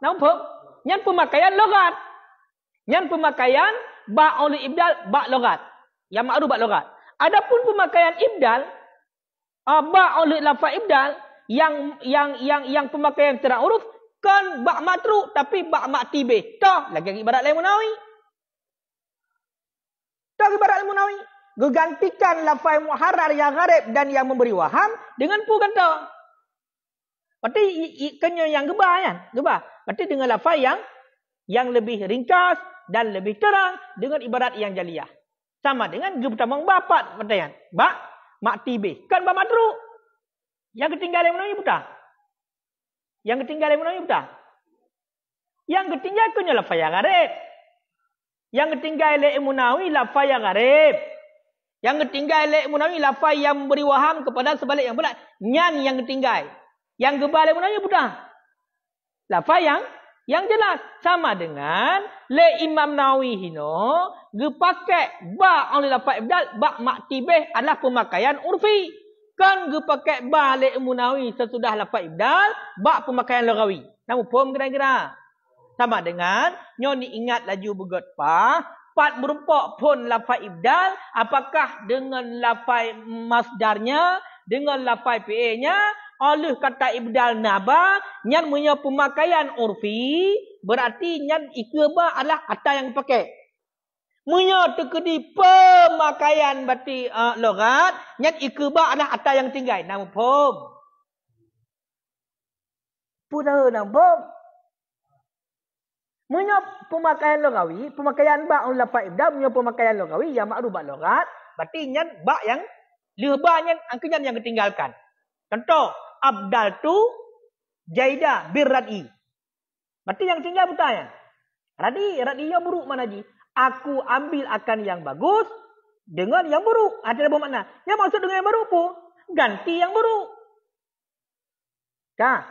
Nampak? Yang pemakaian logat. Yang pemakaian ba oleh ibdal ba logat. Yang ma'ruf ba logat. Adapun pemakaian ibdal ba oleh lafaz ibdal yang pemakaian terang huruf kan ba matru tapi ba maktibe. Toh lagi ibarat lain Munawi. Toh ibarat Munawi. Gegantikan lafaz muharrar yang gharib dan yang memberi waham dengan pu kata. Berarti kenyo yang gebah kan? Gebah. Berarti dengan lafaz yang lebih ringkas dan lebih terang dengan ibarat yang jaliyah. Sama dengan gebetamong bapat pertanyaan. Ba maktibe. Kan ba matru. Yang ketinggalan Munawi betul. Yang ketinggalan Munawi betul. Yang ketinggalan kenyo lafaz yang gharib. Yang ketinggalan Munawi lafaz yang gharib. Yang ketinggal lek munawi lafaz yang memberi waham kepada sebalik yang benar. Nyan yang ketinggal. Yang gebal lek munawi buta. Lafaz yang jelas sama dengan le Imam Nawawi hino gepakai ba oleh lafaz ibdal ba maktibeh adalah pemakaian urfi. Kan gepakai ba le Munawi sesudah lafaz ibdal ba pemakaian lughawi. Namu pom kira-kira. Sama dengan nyo ni ingat laju begot pa pat berupa pun lafaz ibdal apakah dengan lafaz masdarnya dengan lafaz PA-nya oleh kata ibdal naba nyan punya pemakaian urfi berarti nyan ikeba adalah kata yang dipakai. Punya tekedi pemakaian berarti logat nyan ikeba adalah kata yang tinggal. Nama pom. Pudah nama pom. Punya pemakaian logawi, pemakaian ba oleh lafaz ibdal punya pemakaian logawi yang makruf ba logat berarti nyan ba yang leba nyan angkanya yang ditinggalkan. Contoh Abdal tu Jaida birradi. Berarti yang tinggal bertanya. Radinya buruk mana ji? Aku ambil akan yang bagus dengan yang buruk. Ada bermakna. Yang maksud dengan yang buruk pun ganti yang buruk. Kah?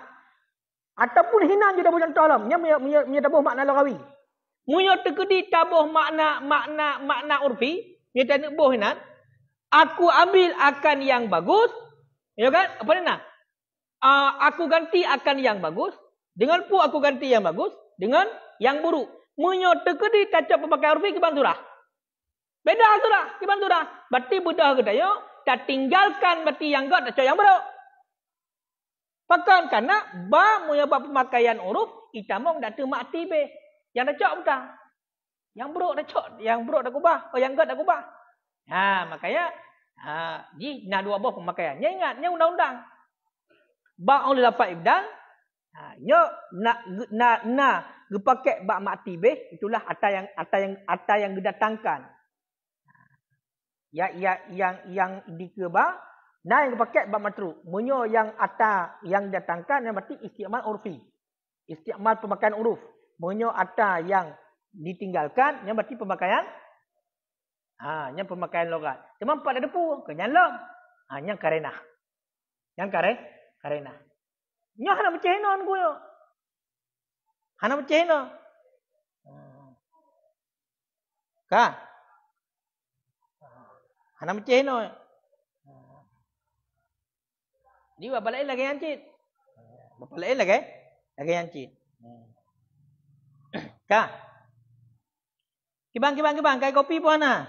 Ataupun hina juga boleh tolong. Yang menyatabuh makna lagawi. Munya tekedi tabuh makna urfi. Menyatabuh hina. Aku ambil akan yang bagus. Ya kan? Apa ni nak? Aku ganti akan yang bagus. Dengan pu aku ganti yang bagus. Dengan yang buruk. Menyota ke di tacap pemakai urfi ke banturah. Beda surah. Ke banturah. Berarti budak ke tayo. Tak tinggalkan berarti yang gak tacap yang buruk. Pakan karena ba menyebab pemakaian uruf. Itamong datu maktibe. Yang tacap buta. Yang buruk tacap. Yang buruk tak kubah. Oh yang gak tak kubah. Makanya. Ji nak dua buah pemakaiannya ingat. Yang undang-undang. Ba oleh lafaz ibdal nyo na gepakai ba maktibeh itulah ata yang didatangkan yang dikeba na yang gepakai ba matru munyo yang ata yang didatangkan yang berarti istimal urfi istimal pemakaian uruf munyo ata yang ditinggalkan yang berarti pemakaian yang pemakaian logat cuma pada depu kenyalong yang karenah yang karena. Nya hana mechenon ko yo. Hana mecheno. Ka. Hana mecheno. Di wa balai lagi ancit. Balai lagi ancit. Ka. Kibang kai kopi pun ana.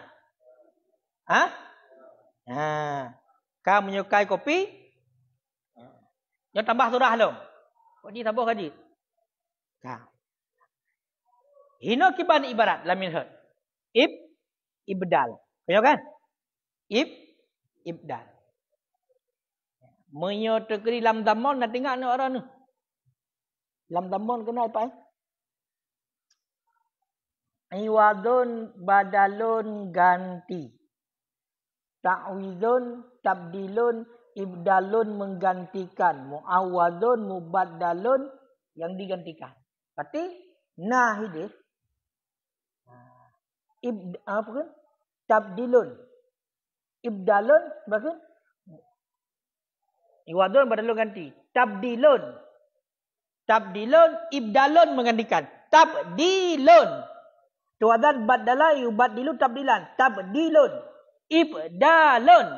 Ka menyukai kopi? Yang tambah surah lo. Kok dia tambah hadis? Hino kiban ibarat lamin had. Ibdal. Kaya kan? Ibdal. Menyo tegeri lam damon nak tengok ni orang ni. Lam damon kena apa? Iwadun badalun ganti. Ta'widun tabdilun ibdalun menggantikan, muawwadun mubaddalun yang digantikan. Berarti nahidih apa kan? Tabdilun. Ibdalun bagus. Iwadun badalun ganti. Tabdilun. Ibdalun menggantikan. Tabdilun. Tuadan badala yubaddilu tabdilan. Tabdilun. Ibdalun.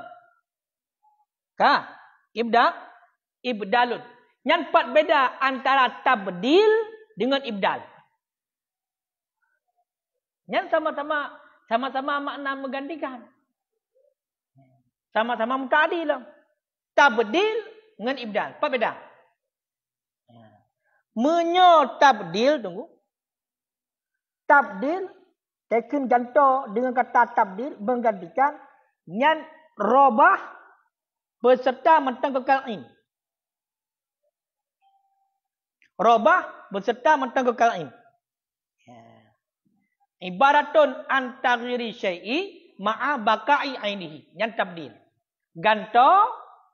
Ibdalun. Yang empat beda antara tabdil dengan ibdal. Yang sama-sama makna menggantikan. Sama-sama muta'adil. Tabdil dengan ibdal. Apa beda? Menyo tabdil, tunggu. Tabdil, tekin ganto dengan kata tabdil, menggantikan. Yang robah, beserta mentang kekal'in. Robah beserta mentang kekal'in. Ibaratun antagiri syai'i ma'a baka'i ainihi. Yang tabdil. Ganto.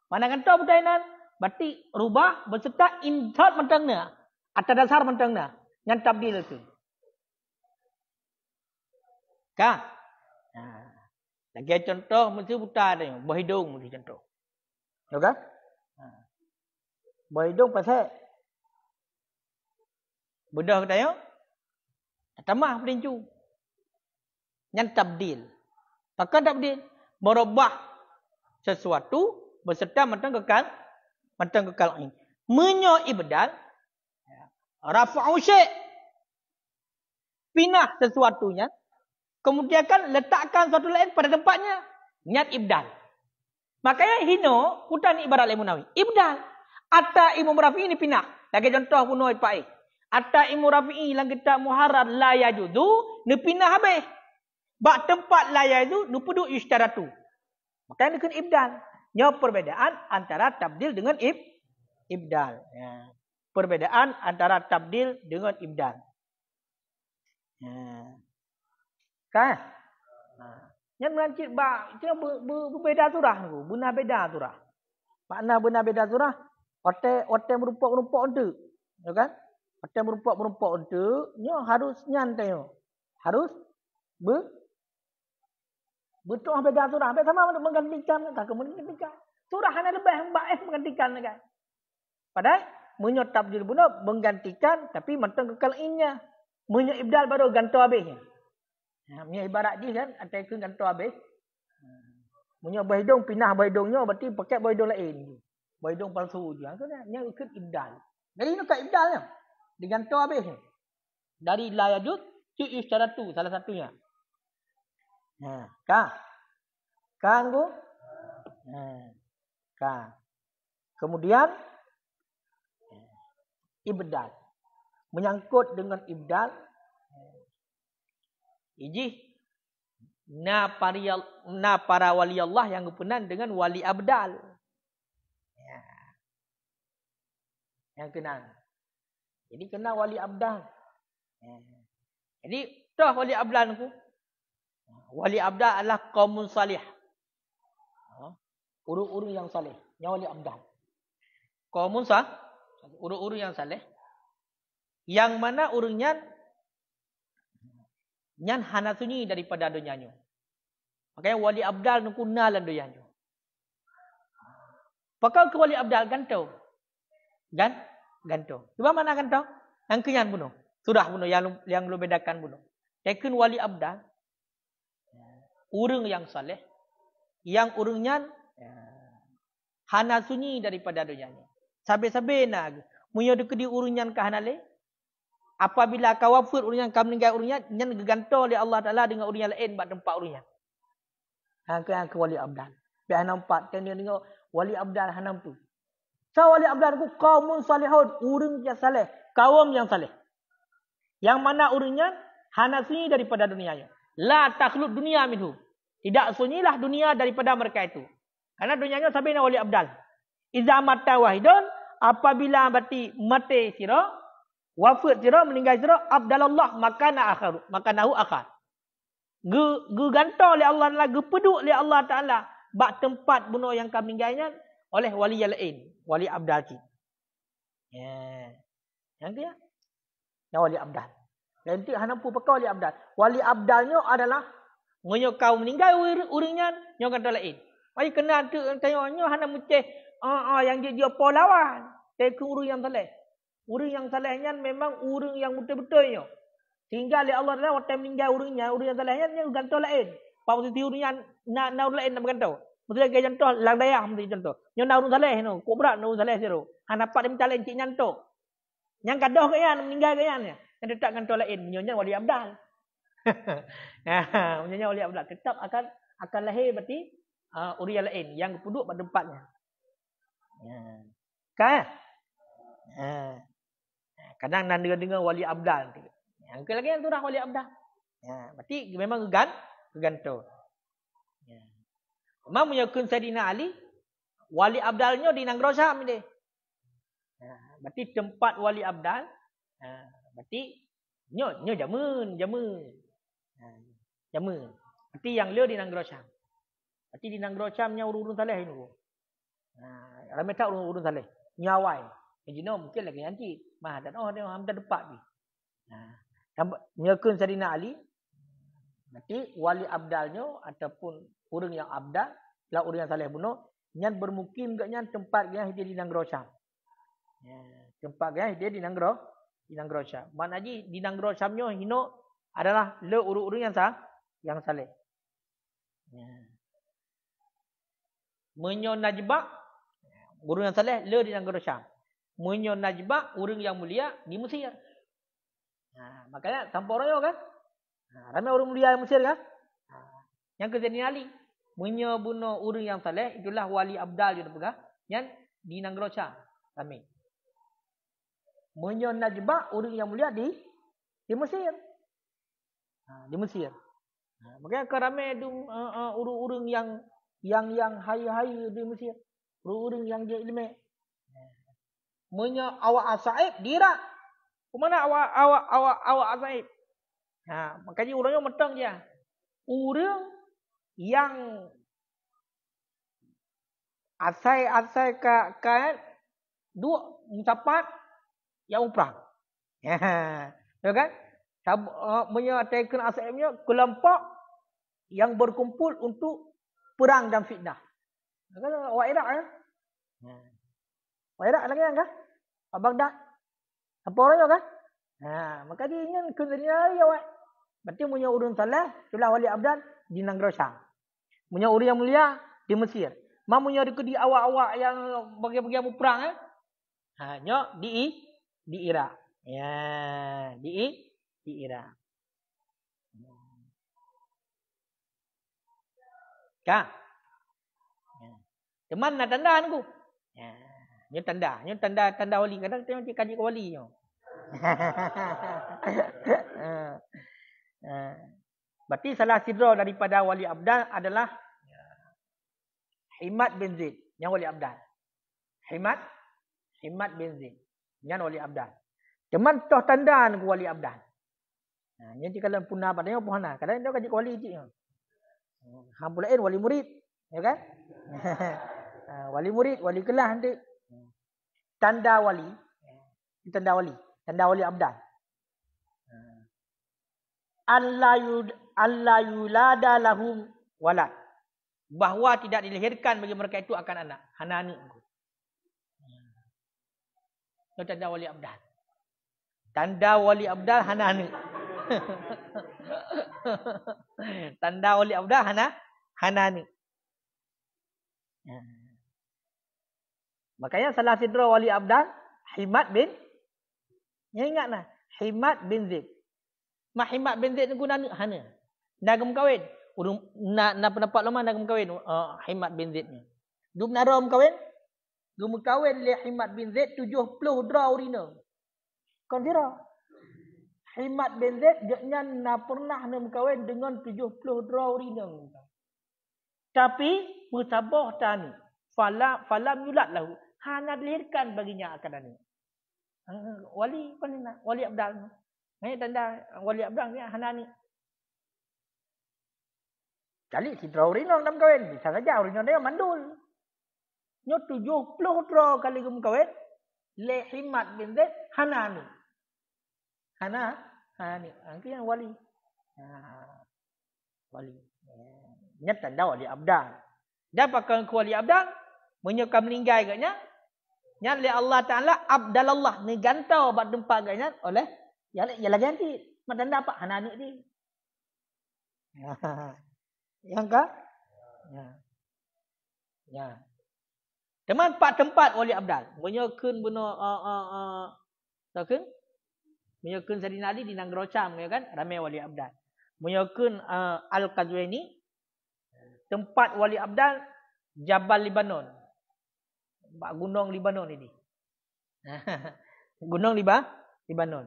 Mana ganto bertainan? Berarti rubah beserta insert mentangnya. Atas dasar mentangnya. Yang tabdil itu. Kah? Lagi contoh mesti buta dia, berhidung mesti contoh. Ya kan? Berhidung pasal bedah kita yo. Tamah perincu. Yang tabdil. Pakai tabdil merubah sesuatu beserta matang kekal ini. Menyo ibdal rafa'u syai' pindah sesuatunya. Kemudian kan letakkan sesuatu lain pada tempatnya. Niat ibdal. Makanya hino, putar ni ibarat Imam Nawawi. Ibdal. Atta Imam Rafi'i ni pindah. Lagi contoh pun noi pai. Atta Imam Rafi'i lang kita muharrar la yajuzu, ni pindah habis. Bak tempat la yajuzu, ni pudu isytaratu. Makanya ni kena ibdal. Nya perbezaan antara tabdil dengan ibdal. Ya. Perbezaan antara tabdil dengan ibdal. Ya. Kan? Yang merancit bak, itu berbeza surah tu, benar beda surah. Makna benar beda surah, otak merupak untuk, ya kan? Otak merupak untuk, nya harus nyantai, harus betul beda surah. Beda sama untuk menggantikan, kakak menggantikan. Surah hanya lebih baik menggantikan, kan? Padahal menyot tabdil benar menggantikan, tapi matang kekal innya. Menyot ibdal baru gantung habisnya. Punya ibarat dia kan, antara ke gantung habis. Punya berhidung, pindah berhidungnya, berarti pakai berhidung lain. Berhidung palsu je. Yang ikut ibdal. Dari ini kat ibdalnya. Digantung habis. Dari la yajud, tu isytaratu, salah satunya. Kan? Kan tu? Kan. Kemudian, ibdal. Menyangkut dengan ibdal, iji na para wali Allah yang kepenan dengan wali abdal. Ya. Yang kenal. Jadi kenal wali abdal. Ya. Jadi dah wali abdal ku. Wali abdal adalah qaumun salih. Urus-urus yang saleh. Yang wali abdal. Qaumun salih. Urus-urus yang saleh. Yang mana urusnya nyan hana sunyi daripada dunianya. Makanya wali abdal nu kunalan dunianya. Pakal ke wali abdal gantung. Gantung. Cuba mana gantung? Yang kenyan bunuh. Sudah bunuh yang lu bedakan bunuh. Tekun wali abdal urang yang saleh yang urangnya hana sunyi daripada dunianya. Sabe-sabe nak munyo dekedi urangnya ka hanale. Apabila kau wafat urangnya, kau meninggal urangnya, nyan gegantung oleh Allah Taala dengan urang lain bak tempat urangnya. Hang ke wali abdal. Biar nampak tanya dengan wali abdal hanam tu. So wali abdal ku qaumun salihun, urang yang saleh, kaum yang saleh. Yang mana urangnya hana sunyi daripada dunianya. La takhlud dunia minhu. Tidak sunyilah dunia daripada mereka itu. Karena dunianya sabina wali abdal. Iza mata wahidun, apabila mati sira wafat sira meninggal sira abdalallah makanahu akhar. Ge gantung oleh Allah Taala, ge peduk oleh Allah Taala bak tempat bunuh yang kami meninggalnya oleh wali yang lain, wali abdal ki. Yang dia yang wali abdal. Nanti hanampu pakai wali abdal. Wali abdalnya adalah ngonyo kau meninggal urangnya nyo gantung lain. Mai kena tengoknya hana muceh yang dia polawan. Tekun urang yang saleh. Urang yang salehnya memang urang yang betul-betulnya. Sehingga oleh Allah Taala waktu meninggal urang yang salehnya dia gantung lain. Posisi urang na lain nak gantung. Mesti lagi contoh lang dayah mesti contoh. Nyo na urang saleh no, kok berat no saleh siro. Han dapat dia mencalon cik nyantok. Yang gadoh ke yan meninggal ke yan. Yang tetap gantung lain, nyonya wali abdal. Nyonya wali abdal tetap akan lahir berarti urang lain yang duduk pada tempatnya. Kan? Kadang nak dengar wali abdal. Yang ke lagi yang tu dah wali abdal. Berarti memang gantung. Memang menyokong Sayyidina Ali, wali abdalnya di Negeri Syam ni. Berarti tempat wali abdal, berarti nyo jamun. Berarti yang dia di Negeri Syam. Berarti di Negeri Syamnya urun saleh ini. Ramai tak urun saleh. Nyawai. Jino mungkin lagi nanti. Mah dan dia hampir depan ni. Menyokong Sayyidina Ali. Nanti wali abdalnya ataupun orang yang abdal, lah orang yang saleh bunuh, nyan bermukim gak nyan tempat yang dia di Nanggro Syam. Ya, tempat yang dia di Nanggro Syam. Mana di Nanggro Syamnya hino adalah le urung-urung yang saleh. Ya. Menyo najbak urung yang saleh le di Nanggro Syam. Menyo najbak urung yang mulia di Mesir. Nah, makanya campur royo kan? Ramai orang mulia Mesir kan? Yang kejadian Ali. Menyebunuh orang yang saleh, itulah wali abdal dia pegang. Yang di Nanggro Syam. Ramai. Menyenajbak orang yang mulia di Mesir. Di Mesir. Makanya ramai orang-orang yang hai-hai di Mesir. Orang-orang yang dia ilmu. Awak asaib di Iraq. Kemana awak asaib? Makanya orangnya metang dia. Orang yang asai kan dua mencapat yang umrah. Ya kan? Menyatakan asaibnya kelompok yang berkumpul untuk perang dan fitnah. Kan awak Iraq kan? Awak Iraq lagi kan? Baghdad. Apa orang kan? Maka dia ingin kena awak. Berarti punya urun salah, itulah wali abdal di Nanggro Syam. Punya urun yang mulia di Mesir. Mamunya di awak-awak yang bagi-bagi yang perang hanya di Iraq. Ya, di Iraq. Kah? Teman nak tanda aku. Nyo tanda wali. Kadang tengok kaji ke wali nyo. Berarti salah sidra daripada wali abdal adalah Himad bin Zaid, yang wali abdal. Himad bin Zaid, yang wali abdal. Cuman toh tandaan ku wali abdal. Yang kalau punah padanya pohana, kadang dia kaji wali je. Hampulain wali murid, ya kan? Wali murid, wali kelas nanti. Tanda wali abdal. Allah yulada lahum walad. Bahawa tidak dilahirkan bagi mereka itu akan anak. Hanani. Itu tanda wali abdal. Tanda wali abdal hanani. Tanda wali abdal hanani. Makanya salah sidra wali abdal Himad bin. Ya ingat nah, Himad bin Zaid. Himad bin Zaid guna hana. Nagam kawin. Nak pendapat lama nagam kawin Himad bin Zaid ni. Du menara kawin. Du kawin le Himad bin Zaid 70 dra urina. Kan dira. Himad bin Zaid dia nak pernah nak kawin dengan 70 dra urina. Tapi musabah tani. Falam yulad lahu. Hana dilahirkan baginya akan ini. Wali mana? Wali abdal. Ini tanda wali abdal ni hanani. Kali si draw rinong dalam kawin. Bisa saja rinong dia mandul. Nyo 70 draw kali gum kawin. Le Himad bin Zaid hanani. Hanani. Angkanya wali. Wali. Ini tanda wali abdal. Dapatkan ke wali abdal. Menyokam meninggal agaknya. Yang oleh Allah Ta'ala abdalallah. Ni gantau buat tempat agaknya. Oleh. Ya lagi nanti. Macam apa? Hanani ni. Yang kah? Ya. Teman tempat wali abdal. Menyokun benar. Tahu menyokun Sayyidina Ali di Nanggro Syam. Kan? Ramai wali abdal. Menyokun Al-Qadwaini. Tempat wali abdal. Jabal Libanon. Gunung Libanon ini. Gunung Libanon.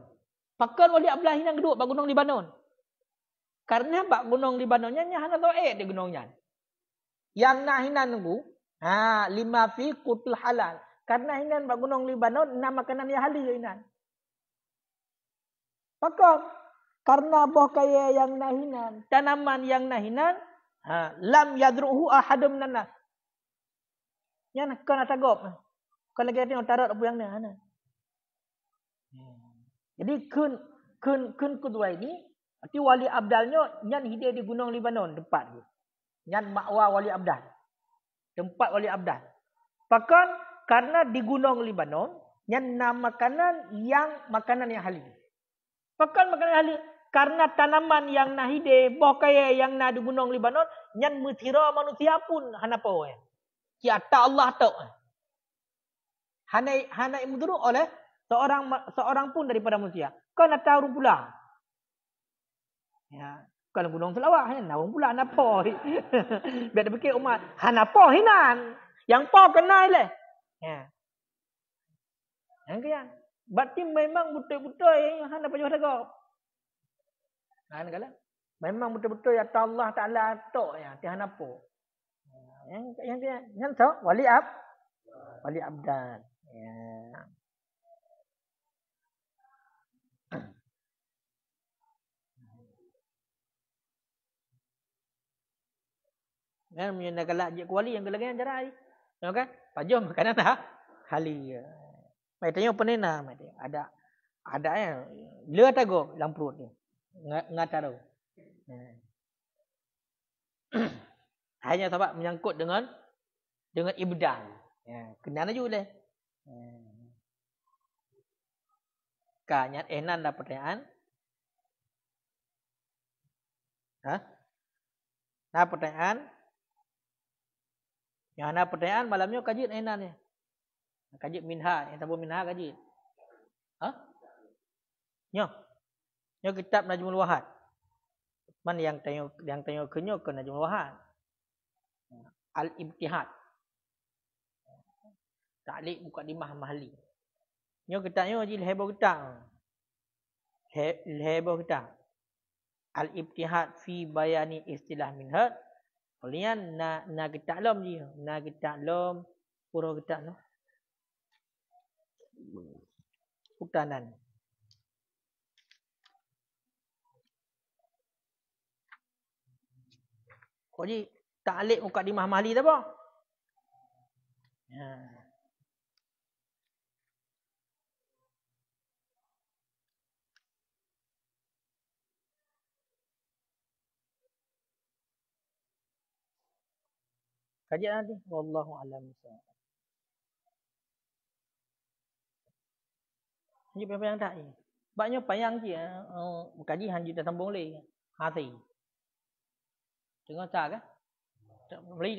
Pakar wali abdal hinang kedua bak gunung Libanon. Karena bak gunung Libanonnya hanya doa di gunungnya. Yang nah hinan nunggu, lima fi kutul halal. Karena hinan bak gunung Libanon nama makanan yang halal hinan. Pakar karena boh kaya yang nahinan, tanaman yang nahinan, lam yadruhu ahadum nanas. Yang kau nak tagap. Kalau lagi ada yang tarat apa yang mana. Jadi kun kedua ini Arti wali abdalnya nyan hidup di Gunung Libanon tempat dia. Nyan makwa wali abdal. Tempat wali abdal. Bahkan karena di Gunung Libanon nyan nama makanan yang halal. Bahkan makanan halal karena tanaman yang nahide boh kaya yang na di Gunung Libanon nyan mutira manusia pun hanapa we. Ki atta Allah tok. Hanai mudru oleh seorang pun daripada manusia. Kau nak tahu pula. Ya, kalau gunung Selawak kan nawang pula napa. Biar dia fikir umat, hanapa hinan. Yang po kenal leh. Ya. Yang kian. Berarti memang betul-betul yang hana pajuh daga. Kan kala? Memang betul-betul ya Allah Taala tok ya, ti hanapa. Yang kian, yang tahu wali abdan. Ya. Kan punya galak je kuali yang gelagan jarai. Kan? Pajuh makanan dah hali. Mai tanya penena mai ada yang le tago dalam perut ni. Ngataro. Hanya sebab menyangkut dengan ibdal. Ya, kenal aja boleh. Kanyat enan dah pertanyaan. Nah pertanyaan. Yang ada pertanyaan malamnya kaji enan ni. Kaji minha, yang tahu minha kaji. Nyo kitab Najmul Wahad. Man yang tanya kenyo ke Najmul Wahad. Al-Ibtihad. Ta'liq Muqaddimah Mahali. Nyo kitabnya wajib heboh kitab. Heboh kitab. Al-Ibtihad fi bayani istilah minhaj. Kemudian na kitab lom dia. Na kitab lom pura kitab no. Hutanan. Jadi ta'liq Muqaddimah Mahali tak apa? Ya. Kajian nanti. Wallahu a'lam bishawab. Ini payang tak ni. Banyak payang je. Kaji hanji dah sambung leh. Hati. Tengok tak kan? Beli